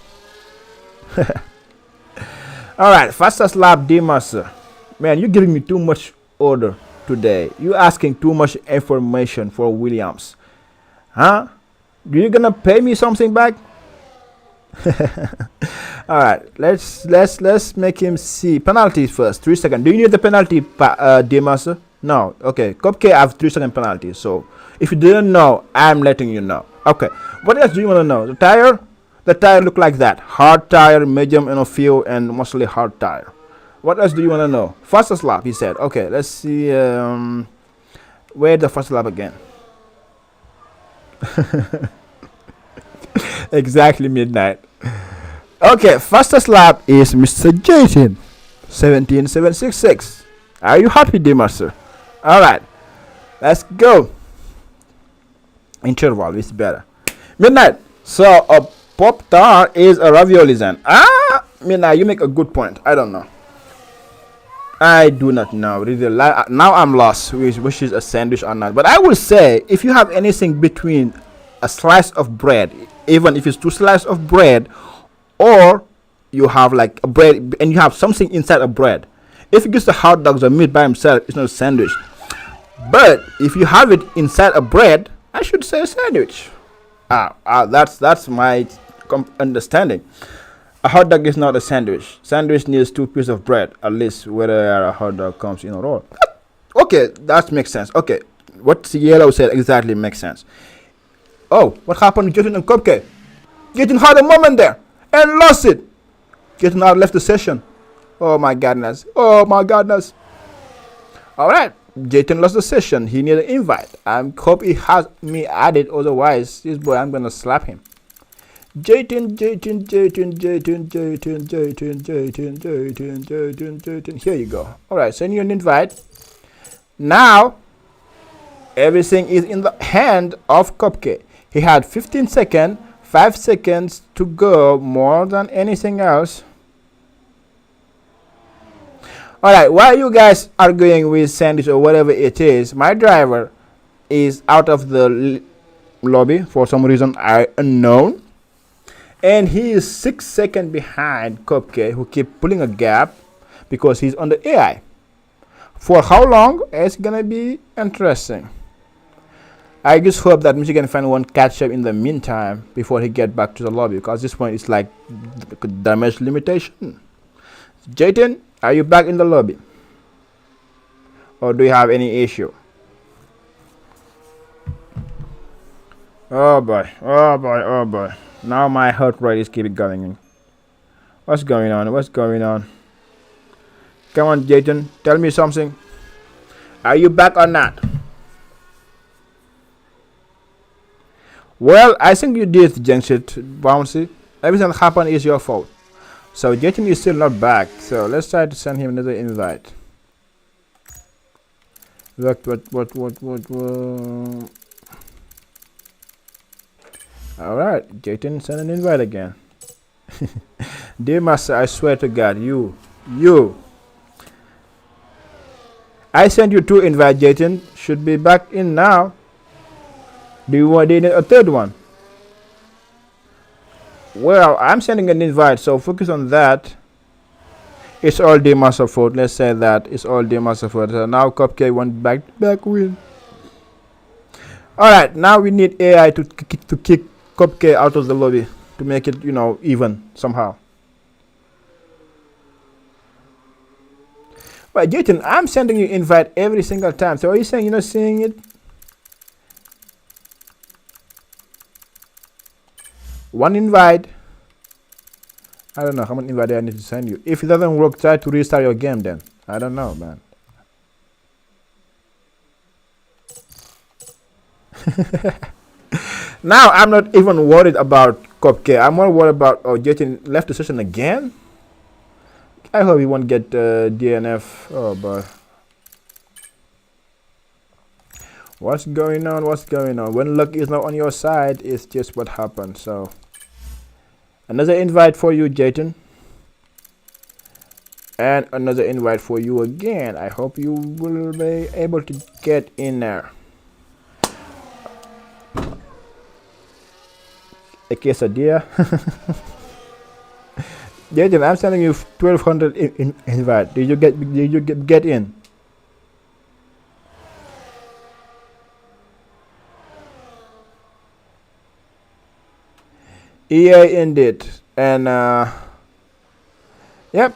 Alright, fastest lap D-Master. Man, you're giving me too much order today. You asking too much information for Williams. Huh? You gonna pay me something back? Alright, let's make him see penalties first. 3 seconds. Do you need the penalty, D-Master? No. Okay. Cupcake have 3 second penalty. So if you didn't know, I'm letting you know. Okay. What else do you want to know? The tire? The tire look like that. Hard tire, medium in a few, and mostly hard tire. What else do you want to know? Fastest lap, he said. Okay, let's see. Where's the first lap again? Exactly midnight. Okay, fastest lap is Mr. Jason, 17.766. Are you happy, D-Master? Alright, let's go. Interval is better. Midnight. So a pop tart is a ravioli then. Midnight, you make a good point. I don't know. I do not know. Really, now I'm lost which is a sandwich or not. But I will say, if you have anything between a slice of bread, even if it's 2 slices of bread, or you have like a bread and you have something inside a bread. If you use the hot dogs or meat by himself, it's not a sandwich. But if you have it inside a bread, I should say a sandwich. That's my understanding. A hot dog is not a sandwich. Sandwich needs 2 pieces of bread, at least, whether a hot dog comes in a roll. Okay, that makes sense. Okay, what Yellow said exactly makes sense. Oh, what happened to Justin and Cupcake? Justin had a moment there and lost it. Justin out left the session. Oh my goodness. Oh my goodness. Alright, Jayton lost the session. He needed an invite. I hope he has me added, otherwise, this boy, I'm gonna slap him. Jayton. Here you go. Alright, send you an invite. Now, everything is in the hand of Cupcake. He had 15 seconds, 5 seconds to go, more than anything else. Alright, while you guys are going with sandwich or whatever it is, my driver is out of the lobby for some reason unknown. And he is 6 seconds behind Cupcake, who keep pulling a gap because he's on the AI. For how long? It's gonna be interesting. I just hope that Michigan fan won't catch up in the meantime before he get back to the lobby, because this point is like damage limitation. Jayton, are you back in the lobby? Or do you have any issue? Oh boy, oh boy, oh boy. Now my heart rate is keeping going. What's going on? What's going on? Come on, Jayton, tell me something. Are you back or not? Well, I think you did jinx it, Bouncy. Everything that happened is your fault. So Jayton is still not back. So let's try to send him another invite. What? Alright, Jayton, send an invite again. Dear Master, I swear to God, you. I sent you 2 invites, Jayton. Should be back in now. Do you need a third one? Well, I'm sending an invite, so focus on that. It's all D-Master fault. Let's say that it's all D-Master fault. So now Cupcake went back win. Alright, now we need AI to kick Cupcake out of the lobby to make it, even somehow. But Jayton, I'm sending you invite every single time. So are you saying you're not seeing it? One invite. I don't know how many invite I need to send you. If it doesn't work, try to restart your game then. I don't know, man. Now I'm not even worried about Cupcake. I'm more worried about Jayton left the session again. I hope he won't get DNF. Oh boy. What's going on? What's going on? When luck is not on your side, it's just what happens. So, another invite for you, Jayton. And another invite for you again. I hope you will be able to get in there. A quesadilla. Jayton, I'm sending you 1200 invite. Did you get in? EA indeed. And yep.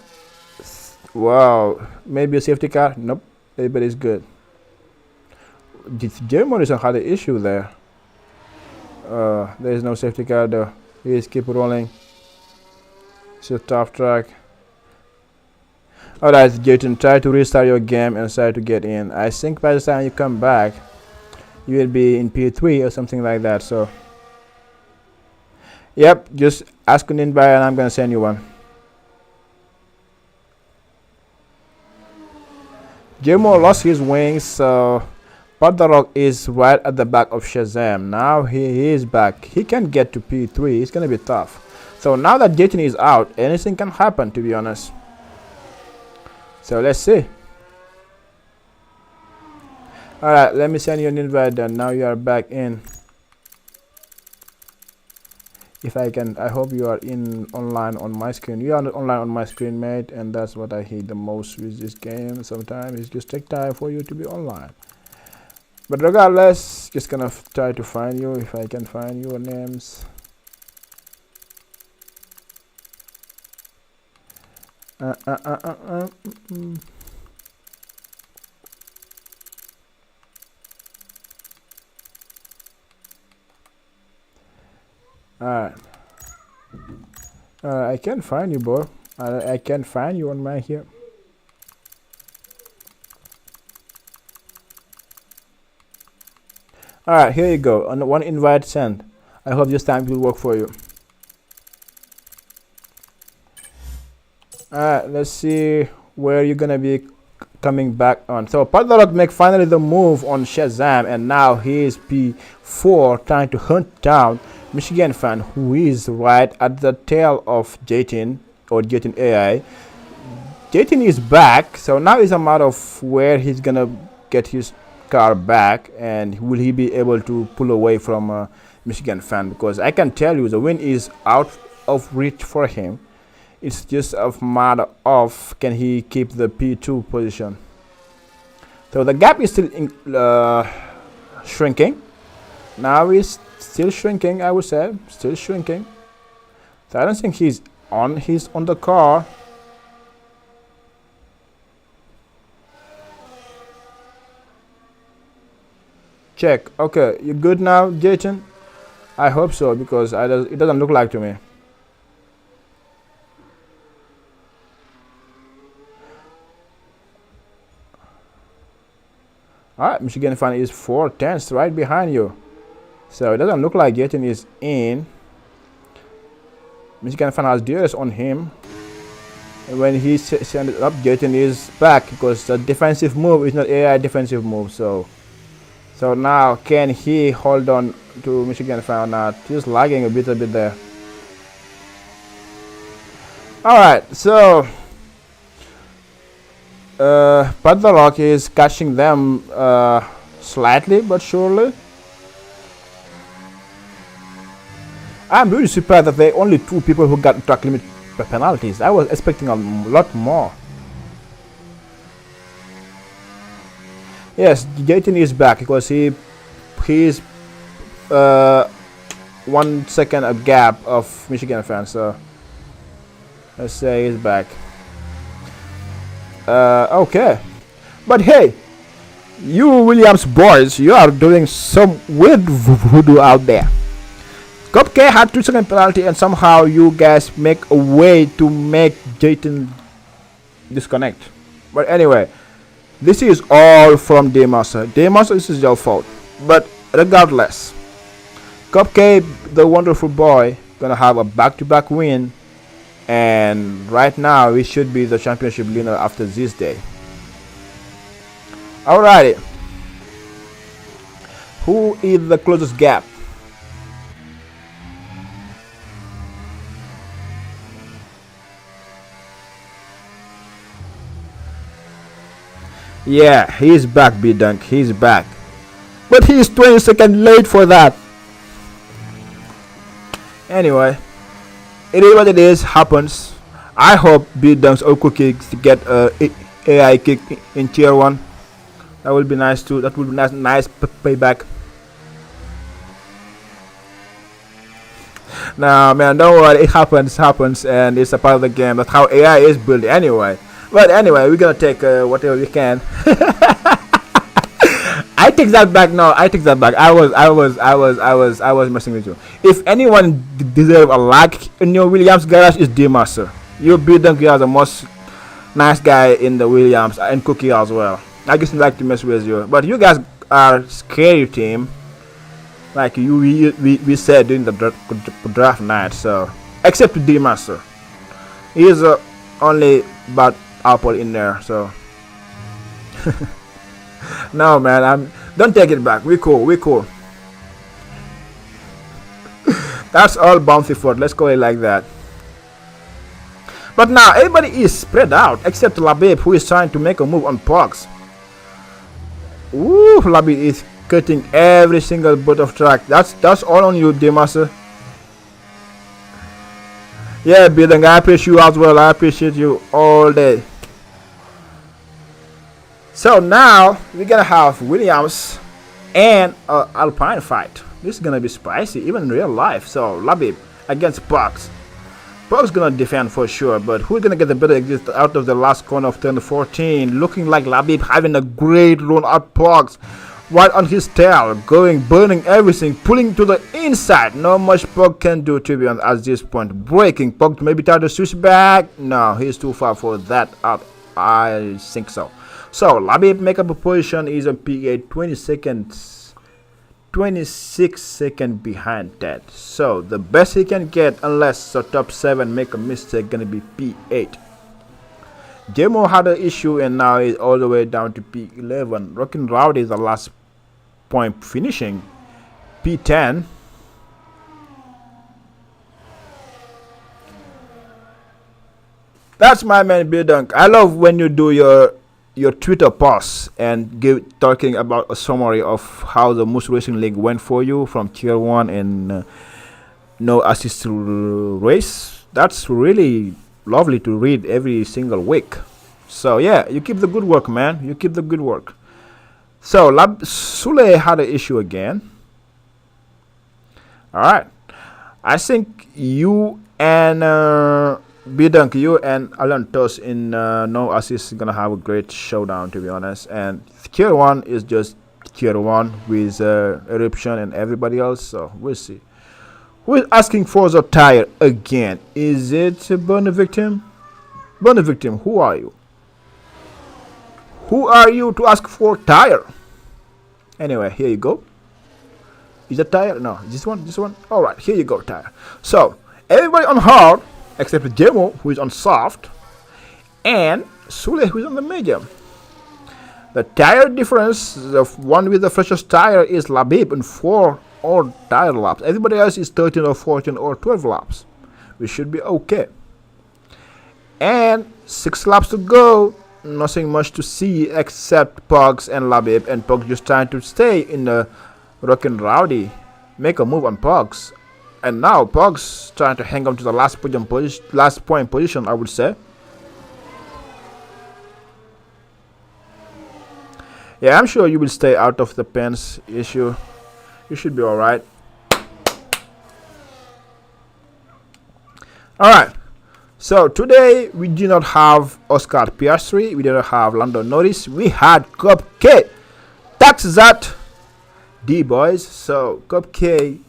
Wow. Maybe a safety car? Nope. Everybody's good. Germany had an issue there. There is no safety car though. Please keep rolling. It's a tough track. Alright, Jayton, try to restart your game and try to get in. I think by the time you come back, you will be in P3 or something like that. So, yep, just ask an invite and I'm gonna send you one. Jimo lost his wings, so But the Rock is right at the back of Shazam. Now he is back. He can get to P3. It's gonna be tough. So now that Jayton is out, anything can happen, to be honest. So let's see. Alright, let me send you an invite then. Now you are back in. If I can, I hope you are in online on my screen. You are online on my screen, mate, and that's what I hate the most with this game. Sometimes it just takes time for you to be online. But regardless, just gonna try to find you if I can find your names. Alright. I can't find you, bro. I can't find you on my here. Alright, here you go. On one invite sent. I hope this time it will work for you. Alright, let's see where you're gonna be coming back on. So Padlock make finally the move on Shazam, and now he is P4 trying to hunt down Michigan fan who is right at the tail of Jayton or Jayton AI. Jayton is back, so now it's a matter of where he's gonna get his car back, and will he be able to pull away from Michigan fan, because I can tell you the win is out of reach for him. It's just a matter of can he keep the P2 position. So the gap is still shrinking. Now it's still shrinking, I would say, still shrinking. So I don't think he's on the car. Check. Okay, you good now, Jayton? I hope so, because it doesn't look like to me. Alright, Michigan fan is 4 tenths right behind you. So it doesn't look like Jayton is in. Michigan fan has DRS on him. And when he sends it up, Jayton is back, because the defensive move is not AI defensive move. So now can he hold on to Michigan fan or not? He's lagging a bit there. Alright, so but the Rock is catching them slightly but surely. I'm really surprised that there are only 2 people who got track limit penalties. I was expecting a lot more. Yes, Jayton is back because he's 1 second a gap of Michigan fans. So let's say he's back. Okay, but hey, you Williams boys, you are doing some weird voodoo out there. Cupcake had 2-second penalty, and somehow you guys make a way to make Jayton disconnect. But anyway, this is all from Daymaster. Daymaster, this is your fault. But regardless, Cupcake, the wonderful boy, gonna have a back-to-back win. And right now, we should be the championship winner after this day. Alrighty. Who is the closest gap? Yeah, he's back, B-Dunk. He's back. But he's 20 seconds late for that. Anyway, it is what it is. Happens. I hope B-Dunks or Cookie to get a AI kick in tier 1. That would be nice too. That would be nice payback. Nah, man, don't worry. It happens, and it's a part of the game. That's how AI is built anyway. But anyway, we're gonna take whatever we can. I take that back. No, I take that back. I was messing with you. If anyone deserve a like in your Williams garage, is D-Master. You beat them. You are the most nice guy in the Williams and Cookie as well. I just like to mess with you, but you guys are scary team. Like we said during the draft night. So except D-Master, he is only bad apple in there. So no, man, don't take it back. We cool. That's all bounty for. Let's call it like that. But now everybody is spread out except Labib, who is trying to make a move on Pogs. Ooh, Labib is cutting every single bit of track. That's all on you, D-Master. Yeah, Bidang, I appreciate you as well. I appreciate you all day. So now we're gonna have Williams and Alpine fight. This is gonna be spicy, even in real life. So Labib against Pogs. Pogs gonna defend for sure, but who's gonna get the better exit out of the last corner of turn 14? Looking like Labib having a great run at Pogs. Right on his tail, burning everything, pulling to the inside. Not much Pog can do, to be honest, at this point. Breaking Pog to maybe try to switch back. No, he's too far for that. I think so. So Labib make up a position. He's on P8, 26 seconds behind that. So the best he can get, unless the top 7 make a mistake, gonna be P8. Demo had an issue and now is all the way down to P11. Rockin' Rowdy is the last point finishing P10. That's my man Bidunk. I love when you do your Twitter posts and talking about a summary of how the Moose Racing League went for you from tier 1 and no assist race. That's really lovely to read every single week. So yeah, you keep the good work, man. You keep the good work. So Sule had an issue again. All right, I think you and Bidunk, you and Alan Toss in no assist is gonna have a great showdown, to be honest. And tier 1 is just tier 1 with Eruption and everybody else. So we'll see. Who is asking for the tire again? Is it Burn Victim? Burn Victim, who are you? Who are you to ask for tire? Anyway, here you go. Is that tire? No, this one? Alright, here you go, tire. So, everybody on hard, except Demo, who is on soft, and Sule, who is on the medium. The tire difference, the one with the freshest tire is Labib in 4 or tire laps. Everybody else is 13 or 14 or 12 laps. We should be okay. And 6 laps to go. Nothing much to see except Pogs and Labib. And Pogs just trying to stay in the Rockin' Rowdy. Make a move on Pogs. And now Pogs trying to hang on to the last point position, I would say. Yeah, I'm sure you will stay out of the pens issue. You should be alright. Alright. So today we do not have Oscar Piastri. We did not have Lando Norris. We had Cupcake. That's that. D boys. So Cupcake,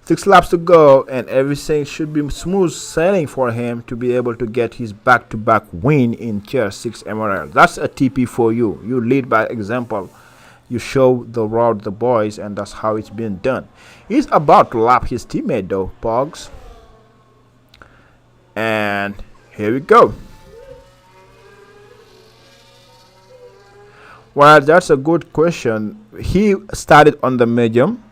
6 laps to go and everything should be smooth sailing for him to be able to get his back-to-back win in tier 6 MRL. That's a TP for you. You lead by example. You show the road the boys, and that's how it's been done. He's about to lap his teammate though, Pogs. And here we go. Well, that's a good question. He started on the medium,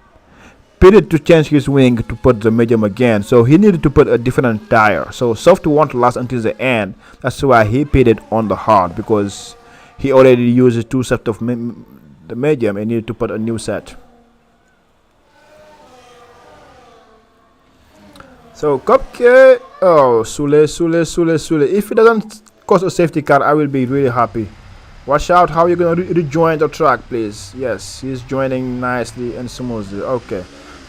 pitted to change his wing to put the medium again. So he needed to put a different tire. So soft won't last until the end. That's why he pitted on the hard, because he already used two sets of the medium and needed to put a new set. So Cupcake, oh Sule. If he doesn't cause a safety car, I will be really happy. Watch out how you're gonna rejoin the track, please. Yes, he's joining nicely and smoothly. Okay.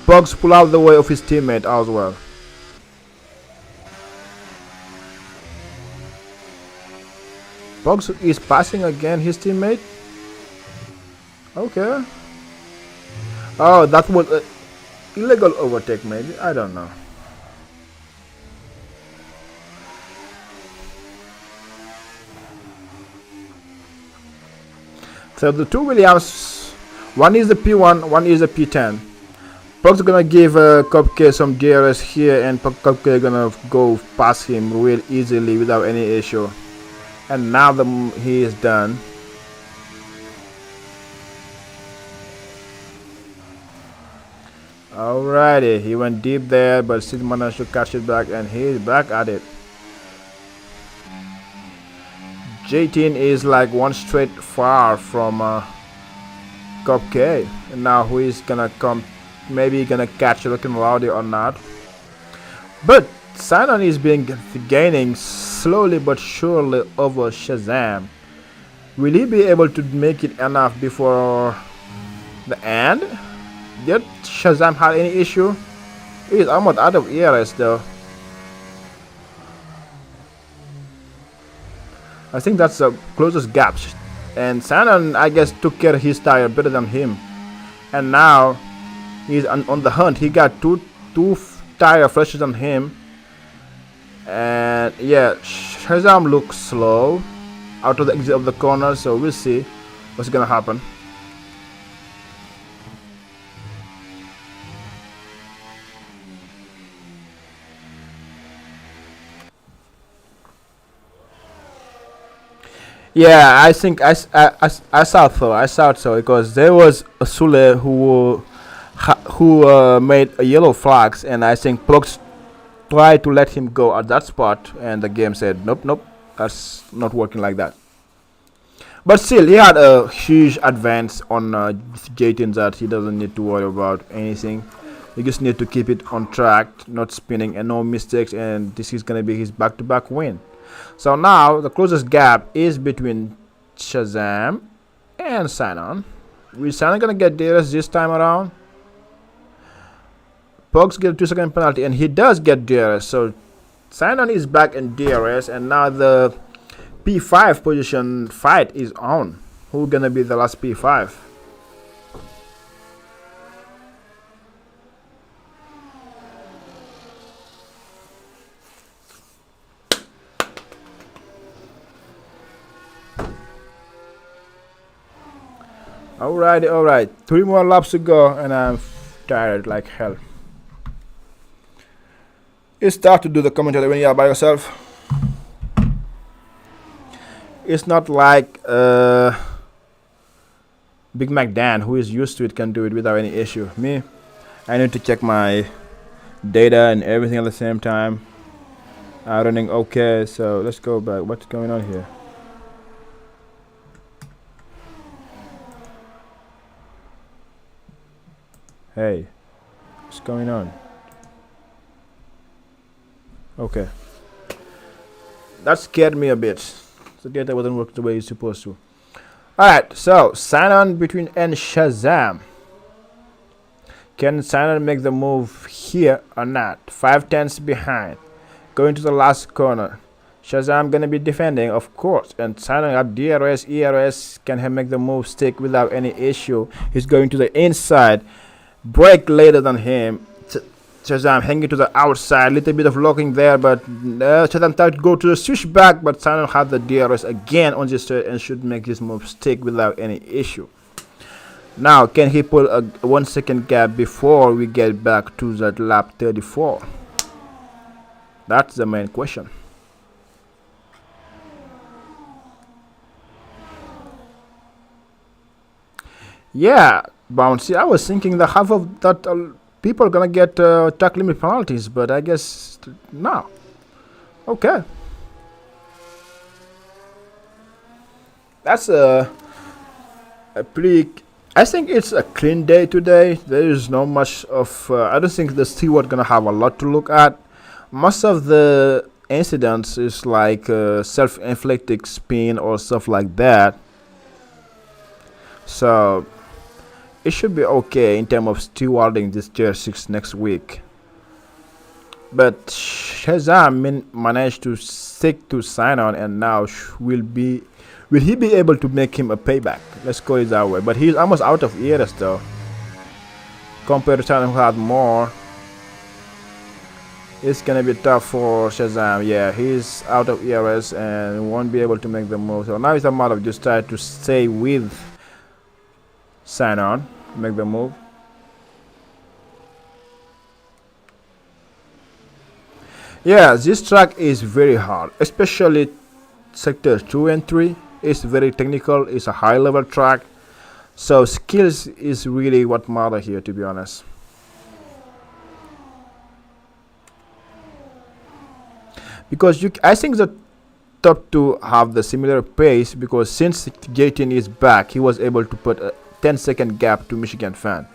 Bugs pull out the way of his teammate as well. Bugs is passing again his teammate. Okay. Oh, that was an illegal overtake, maybe. I don't know. So the two Williams, one is the P1, one is the P10. Bugs gonna give Cupcake some DRS here, and Cupcake gonna go past him real easily without any issue. And now he is done. Alrighty, he went deep there, but still managed to catch it back, and he is back at it. 18 is like one straight far from Cupcake. And now who is gonna come? Maybe gonna catch Looking Rowdy or not. But Sinon is gaining slowly but surely over Shazam. Will he be able to make it enough before the end? Did Shazam have any issue? He is almost out of ERS though. I think that's the closest gap. And Sinon, I guess, took care of his tire better than him. And now he's on the hunt. He got two tire fresher than him. And yeah, Shazam looks slow out of the exit of the corner, so we'll see what's gonna happen. Yeah, I think I thought so because there was a Sule who made a yellow flags, and I think Plugs tried to let him go at that spot, and the game said nope, that's not working like that. But still, he had a huge advance on J-Tin that he doesn't need to worry about anything. He just need to keep it on track, not spinning, and no mistakes, and this is gonna be his back-to-back win. So now the closest gap is between Shazam and Sinon. Is Sinon gonna get DRS this time around? Pugs get a 2-second penalty, and he does get DRS. So Sinon is back in DRS, and now the P5 position fight is on. Who's gonna be the last P5? Alright. 3 more laps to go, and I'm tired like hell. It's tough to do the commentary when you are by yourself. It's not like Big Mac Dan, who is used to it, can do it without any issue. Me, I need to check my data and everything at the same time. I'm running okay, so let's go back. What's going on here? Hey, what's going on? Okay. That scared me a bit. The data wasn't working the way it's supposed to. Alright, so Sinon between and Shazam. Can Sinon make the move here or not? 5/10 behind. Going to the last corner. Shazam gonna be defending, of course, and Sinon up DRS, ERS. Can he make the move stick without any issue? He's going to the inside. Break later than him. Shazam hanging to the outside, little bit of locking there, but Shazam tried to go to the switchback, but Sinon had the DRS again on the straight and should make this move stick without any issue. Now, can he pull a 1 second gap before we get back to that lap 34? That's the main question. Yeah, bouncy. I was thinking that half of that people are gonna get attack limit penalties, but I guess no. Okay, that's a pretty. I think it's a clean day today. There is not much of. I don't think the steward gonna have a lot to look at. Most of the incidents is like self-inflicted spin or stuff like that. So it should be okay in terms of stewarding this tier 6 next week. But Shazam managed to stick to sign on, and now will he be able to make him a payback? Let's go it that way. But he's almost out of eras though, compared to Sign who had more. It's gonna be tough for Shazam. Yeah, he's out of eras and won't be able to make the move. So now it's a matter of just trying to stay with sign on, make the move. Yeah, this track is very hard, especially sectors 2 and 3. It's very technical, it's a high level track, so skills is really what matter here, to be honest. Because I think the top two have the similar pace, because since JT is back, he was able to put a 10-second gap to Michigan fan,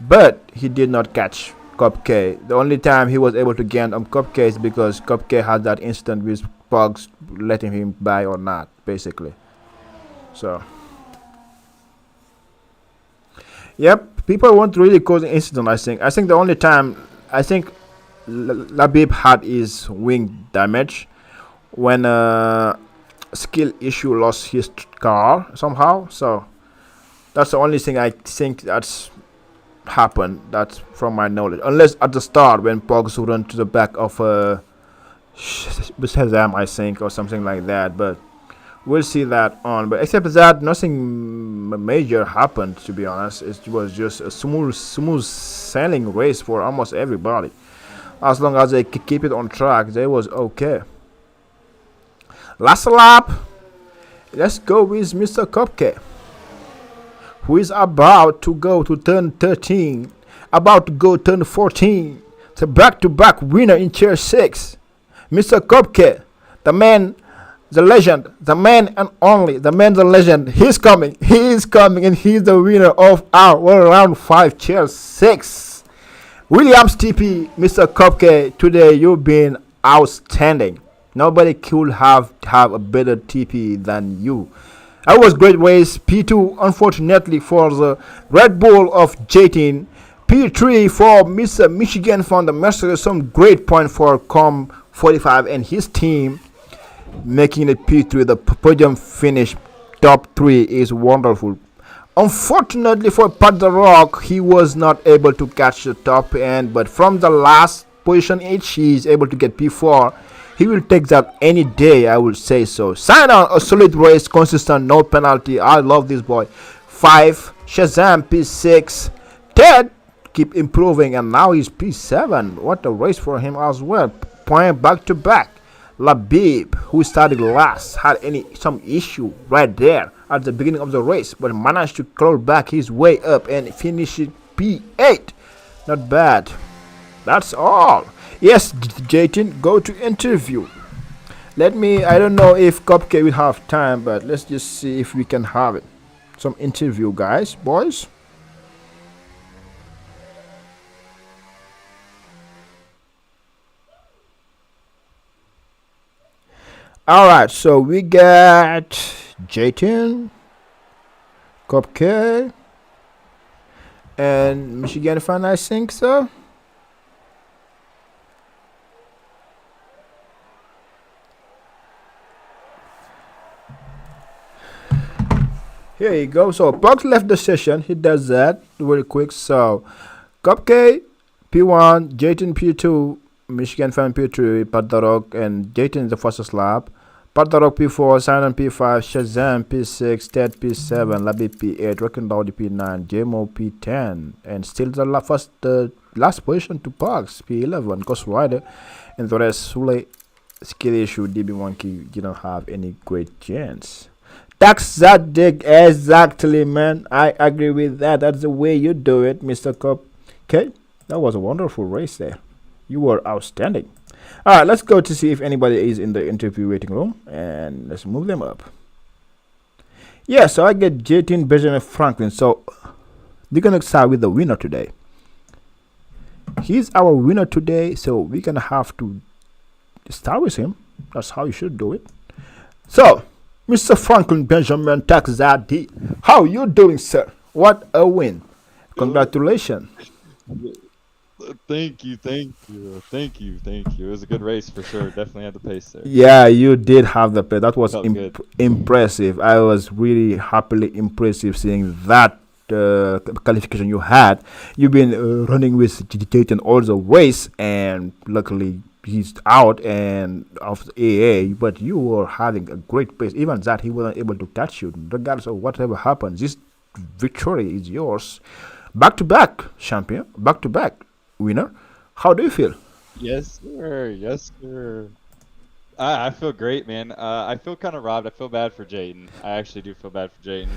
but he did not catch Cupcake. The only time he was able to gain on Cupcake is because Cupcake had that instant with Pugs letting him by or not, basically. So, yep, people won't really cause an incident. I think the only time Labib had his wing damage when skill issue lost his car somehow. So that's the only thing I think that's happened. That's from my knowledge. Unless at the start when Pogs run to the back of Shazam, I think, or something like that. But we'll see that on. But except that, nothing major happened. To be honest, it was just a smooth sailing race for almost everybody. As long as they keep it on track, they was okay. Last lap, let's go with Mr. Cupcake, who is about to go to turn 13, about to go turn 14. The back-to-back winner in tier 6. Mr. Cupcake, the man, the legend, the man and only, the man, the legend. He's coming, and he's the winner of our round 5 tier 6. Williams TP, Mr. Cupcake, today you've been outstanding. Nobody could have a better TP than you. That was great race. P2, unfortunately, for the Red Bull of J-Team. P3 for Mr. Michigan from the Mercedes. Some great point for Com45 and his team. Making it P3, the podium finish top 3 is wonderful. Unfortunately for Pat the Rock, he was not able to catch the top end, but from the last position each, he is able to get P4. He will take that any day, I would say so. Sign on, a solid race, consistent, no penalty. I love this boy. 5, Shazam P6, Ted keep improving, and now he's P7. What a race for him as well. Point back to back. Labib, who started last, had some issue right there at the beginning of the race, but managed to claw back his way up and finish it P8. Not bad. That's all. Yes, Jayton, go to interview. I don't know if Cupcake will have time, but let's just see if we can have it. Some interview, guys, boys. Alright, so we got Jayton, Cupcake, and Michigan fan, I think so. Here you go. So Bugs left the session. He does that really quick. So Cupcake P1, Jayton P2, Michigan fan P3, Pat the Rock, and Jayton the fastest lap. Pat the Rock P4, Simon P5, Shazam P6, Ted P7, Labby P8, Rockin' Dowdy P9, JMO P10, and still the last position to Bugs P11, Ghost Rider, and the rest Sule, Skill Issue, DB Monkey didn't have any great chance. That's that dig exactly, man. I agree with that. That's the way you do it, Mr. Cup. Okay, that was a wonderful race there. You were outstanding. All right, let's go to see if anybody is in the interview waiting room, and let's move them up. Yeah, so I get J.T. Benjamin Franklin. So they're gonna start with the winner today. He's our winner today, so we're gonna have to start with him. That's how you should do it. So, Mr. Franklin Benjamin Taxadi, how you doing, sir? What a win! Congratulations.
Thank you. It was a good race for sure. Definitely had the pace there.
Yeah, you did have the play. That was
Felt good.
impressive. I was really happily impressive seeing that qualification you had. You've been running with Jayton all the race, and luckily he's out and of the AA. But you were having a great pace. Even that he wasn't able to catch you. Regardless of whatever happens, this victory is yours. Back to back champion. Back to back winner. How do you feel?
Yes, sir. Yes, sir. I feel great, man. I feel kind of robbed. I feel bad for Jayden. I actually do feel bad for Jayden.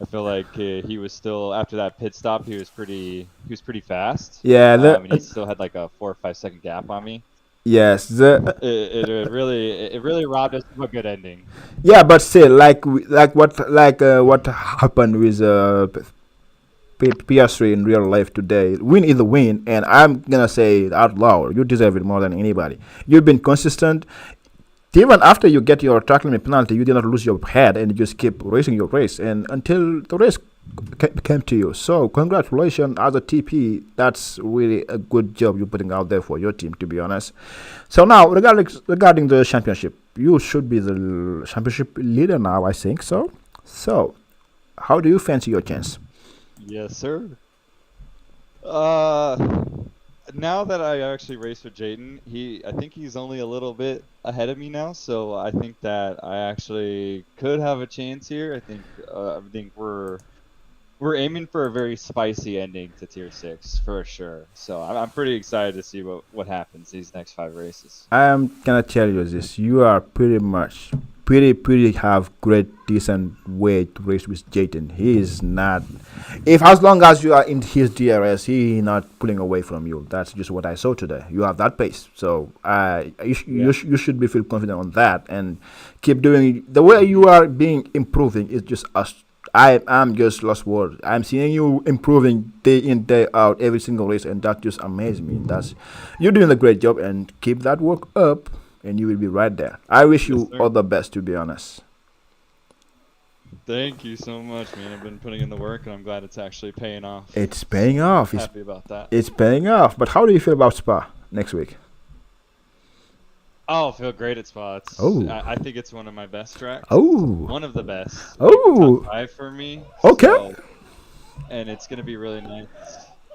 I feel like he was still after that pit stop. He was pretty fast.
Yeah,
And he still had like a 4 or 5 second gap on me.
yes,
It really robbed us of a good ending.
yeah, but still, what happened with PS3 in real life today. Win is a win, and I'm gonna say it out loud. You deserve it more than anybody. You've been consistent. Even after you get your tackle limit penalty, you did not lose your head and you just keep racing your race, and until the race came to you. So congratulations as a TP. That's really a good job you're putting out there for your team, to be honest. So now, regarding the championship, you should be the championship leader now, I think so. So, how do you fancy your chance?
Yes, sir. Uh, Now that I actually race with Jayden, I think he's only a little bit ahead of me now, so I think that I actually could have a chance here. I think we're aiming for a very spicy ending to Tier 6 for sure. So I'm pretty excited to see what happens these next 5 races.
I'm gonna tell you this: you are pretty have great decent way to race with Jayden. He is not. If as long as you are in his DRS, he not pulling away from you. That's just what I saw today. You have that pace, so you should be feel confident on that and keep doing the way you are being improving. Is just us. I am just lost words. I'm seeing you improving day in day out every single race, and that just amazes me. That's you're doing a great job, and keep that work up, and you will be right there. I wish you
sir.
all the best, to be honest.
Thank you so much, man. I've been putting in the work, and I'm glad it's actually paying off.
It's paying off.
Happy about that.
It's paying off. But how do you feel about Spa next week?
Oh, I feel great at spots.
Oh.
I think it's one of my best tracks.
Oh,
One of the best.
Oh.
Top 5 for me.
Okay.
So, and it's gonna be really nice.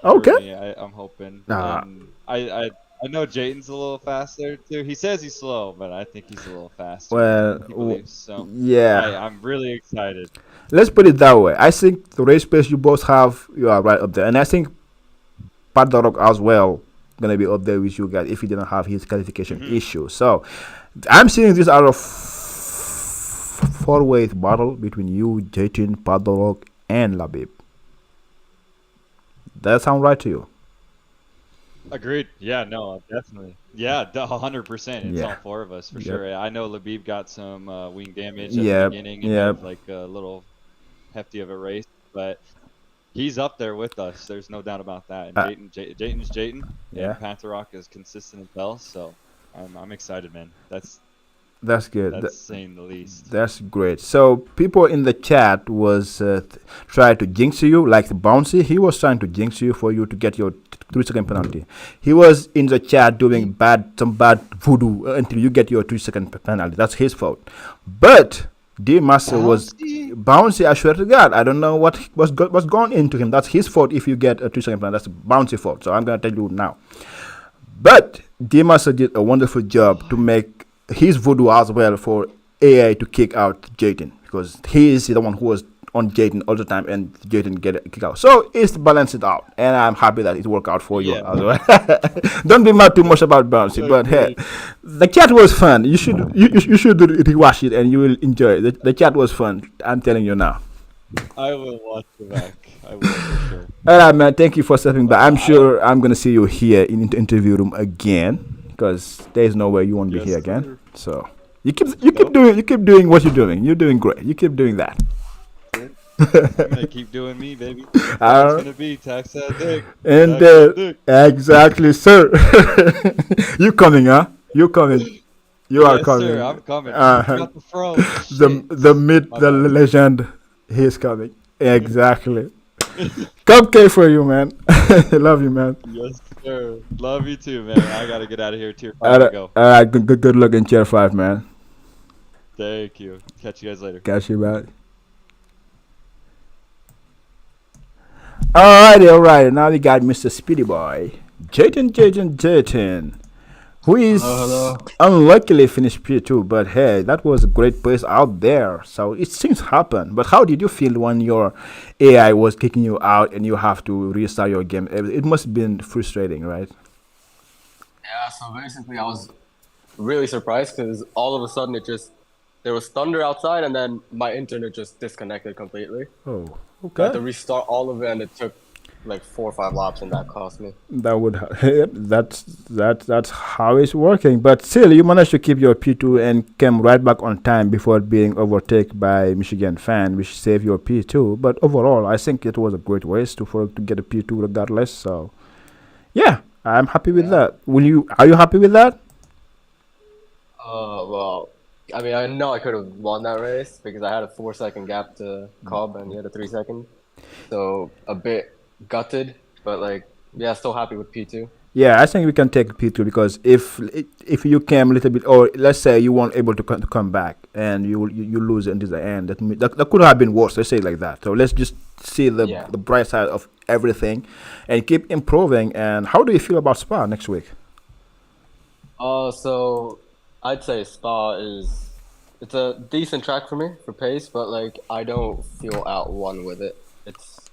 Okay.
For me, I'm hoping.
Ah.
And I know Jayden's a little faster too. He says he's slow, but I think he's a little faster.
Well,
He believes so.
yeah.
I'm really excited.
Let's put it that way. I think the race pace you both have, you are right up there, and I think Pat the Rock as well gonna be up there with you guys if he didn't have his qualification issue. So I'm seeing this as a four-way battle between you, Jayden, Pat the Rock, and Labib. That sound right to you?
Agreed. Yeah, no, definitely. Yeah, 100%. It's
Yeah.
all 4 of us for
Yep.
sure. I know Labib got some wing damage at
Yep,
the beginning and
yep.
had, like a little hefty of a race, but he's up there with us. There's no doubt about that. And Jayden's Jayden.
Yeah.
And Panther Rock is consistent as well. So I'm excited, man. That's
good.
saying the least.
That's great. So people in the chat was trying to jinx you, like Bouncy. He was trying to jinx you for you to get your 3-second penalty. He was in the chat doing some bad voodoo until you get your 3-second penalty. That's his fault. But D Master was Bouncy. I swear to God, I don't know what's gone into him. That's his fault. If you get a 3-second penalty, that's Bouncy fault. So I'm gonna tell you now. But D Master did a wonderful job to make his voodoo as well for AI to kick out Jayden, because he is the one who was on Jaden all the time, and Jaden get a kick out. So it's balanced it out, and I'm happy that it worked out for you
Yeah.
as well. Don't be mad too much about bouncy, but hey, the chat was fun. You should rewatch it, and you will enjoy it. The chat was fun. I'm telling you now.
I will watch it back. I will for sure.
All right, man. Thank you for stepping by. I'm sure I'm gonna see you here in the interview room again, because there's no way you won't be
Yes,
here again.
sir.
So you keep doing what you're doing. You're doing great. You keep doing that.
I'm gonna keep doing me, baby. That's
Uh,
what it's gonna be. Tax that dick.
And
Tax that dick.
exactly, sir. You coming, huh? You coming? You are
Yes,
coming.
sir. I'm coming.
Uh-huh.
Got the throne.
The myth,
My
the
bad.
legend, he's coming. Exactly. Cupcake for you, man. Love you, man.
Yes, sir. Love you too, man. I gotta get out of here. Tier 5
All
to
right,
go.
good luck in tier 5, man.
Thank you. Catch you guys later.
Catch you, man. Alrighty. Now we got Mr. Speedy Boy, Jayton, who is unluckily finished P2. But hey, that was a great place out there. So it seems happen. But how did you feel when your AI was kicking you out and you have to restart your game? It must have been frustrating, right?
Yeah, so basically I was really surprised because all of a sudden there was thunder outside and then my internet just disconnected completely.
Oh,
I had to
okay.
restart all of it and it took like 4 or 5 laps and that cost me.
That would yep, that's how it's working. But still, you managed to keep your P2 and came right back on time before being overtaken by Michigan fan, which saved your P2. But overall, I think it was a great race to get a P2 regardless. So, yeah, I'm happy with that. Are you happy with that?
Well, I mean, I know I could have won that race because I had a 4-second gap to Cobb and he had a 3-second. So a bit gutted, but like, yeah, still happy with P2.
Yeah, I think we can take P2 because if you came a little bit, or let's say you weren't able to come back and you lose until the end, that could have been worse. Let's say it like that. So let's just see the bright side of everything, and keep improving. And how do you feel about Spa next week?
So I'd say Spa it's a decent track for me for pace, but like I don't feel out one with it.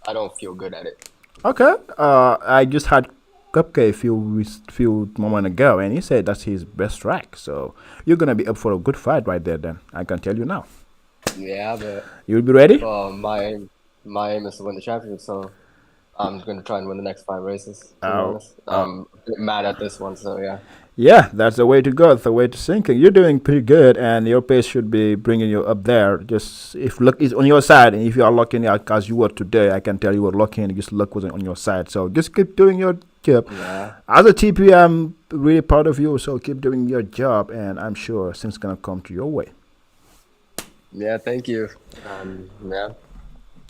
I don't feel good at it.
Okay. I just had Cupcake few moment ago, and he said that's his best track. So you're gonna be up for a good fight right there. Then I can tell you now.
Yeah, but
You'll be ready.
my aim is to win the championship, so I'm gonna try and win the next 5 races. To be
Oh,
honest, I'm a bit mad at this one, so yeah.
Yeah, that's the way to go. That's the way to sinking. You're doing pretty good, and your pace should be bringing you up there. Just if luck is on your side, and if you are locking out as you were today, I can tell you were lucky, and just luck wasn't on your side. So just keep doing your job.
Yeah.
As a TP, I'm really proud of you. So keep doing your job, and I'm sure things gonna come to your way.
Yeah, thank you. Yeah.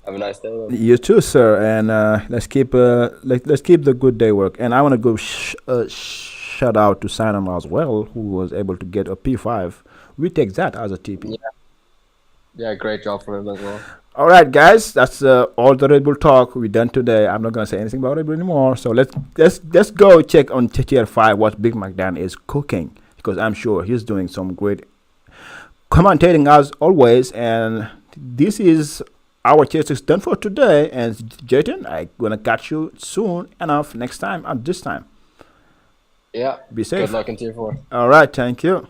Have a nice day. Then.
You too, sir. And let's keep let's keep the good day work. And I want to go shout out to Simon as well, who was able to get a P5. We take that as a TP.
Yeah, great job for him as well.
All right, guys, that's all the Red Bull talk we done today. I'm not gonna say anything about Red Bull anymore. So let's go check on Tier 5 what Big Mac Dan is cooking, because I'm sure he's doing some great commentating as always. And this is our Tier 6 done for today. And Jayton, I'm gonna catch you soon enough next time at this time.
Yeah.
Be safe.
Good luck in Tier 4.
All right, thank you.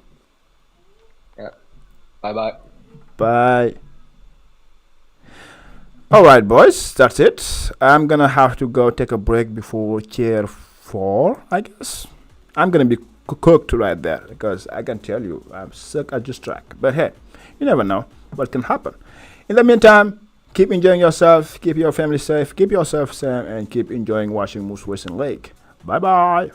Yeah. Bye-bye.
Bye. All right, boys, that's it. I'm gonna have to go take a break before Tier 4, I guess. I'm gonna be cooked right there, because I can tell you I'm sick at this track. But hey, you never know what can happen. In the meantime, keep enjoying yourself, keep your family safe, keep yourself safe, and keep enjoying watching Moose Racing Lake. Bye bye.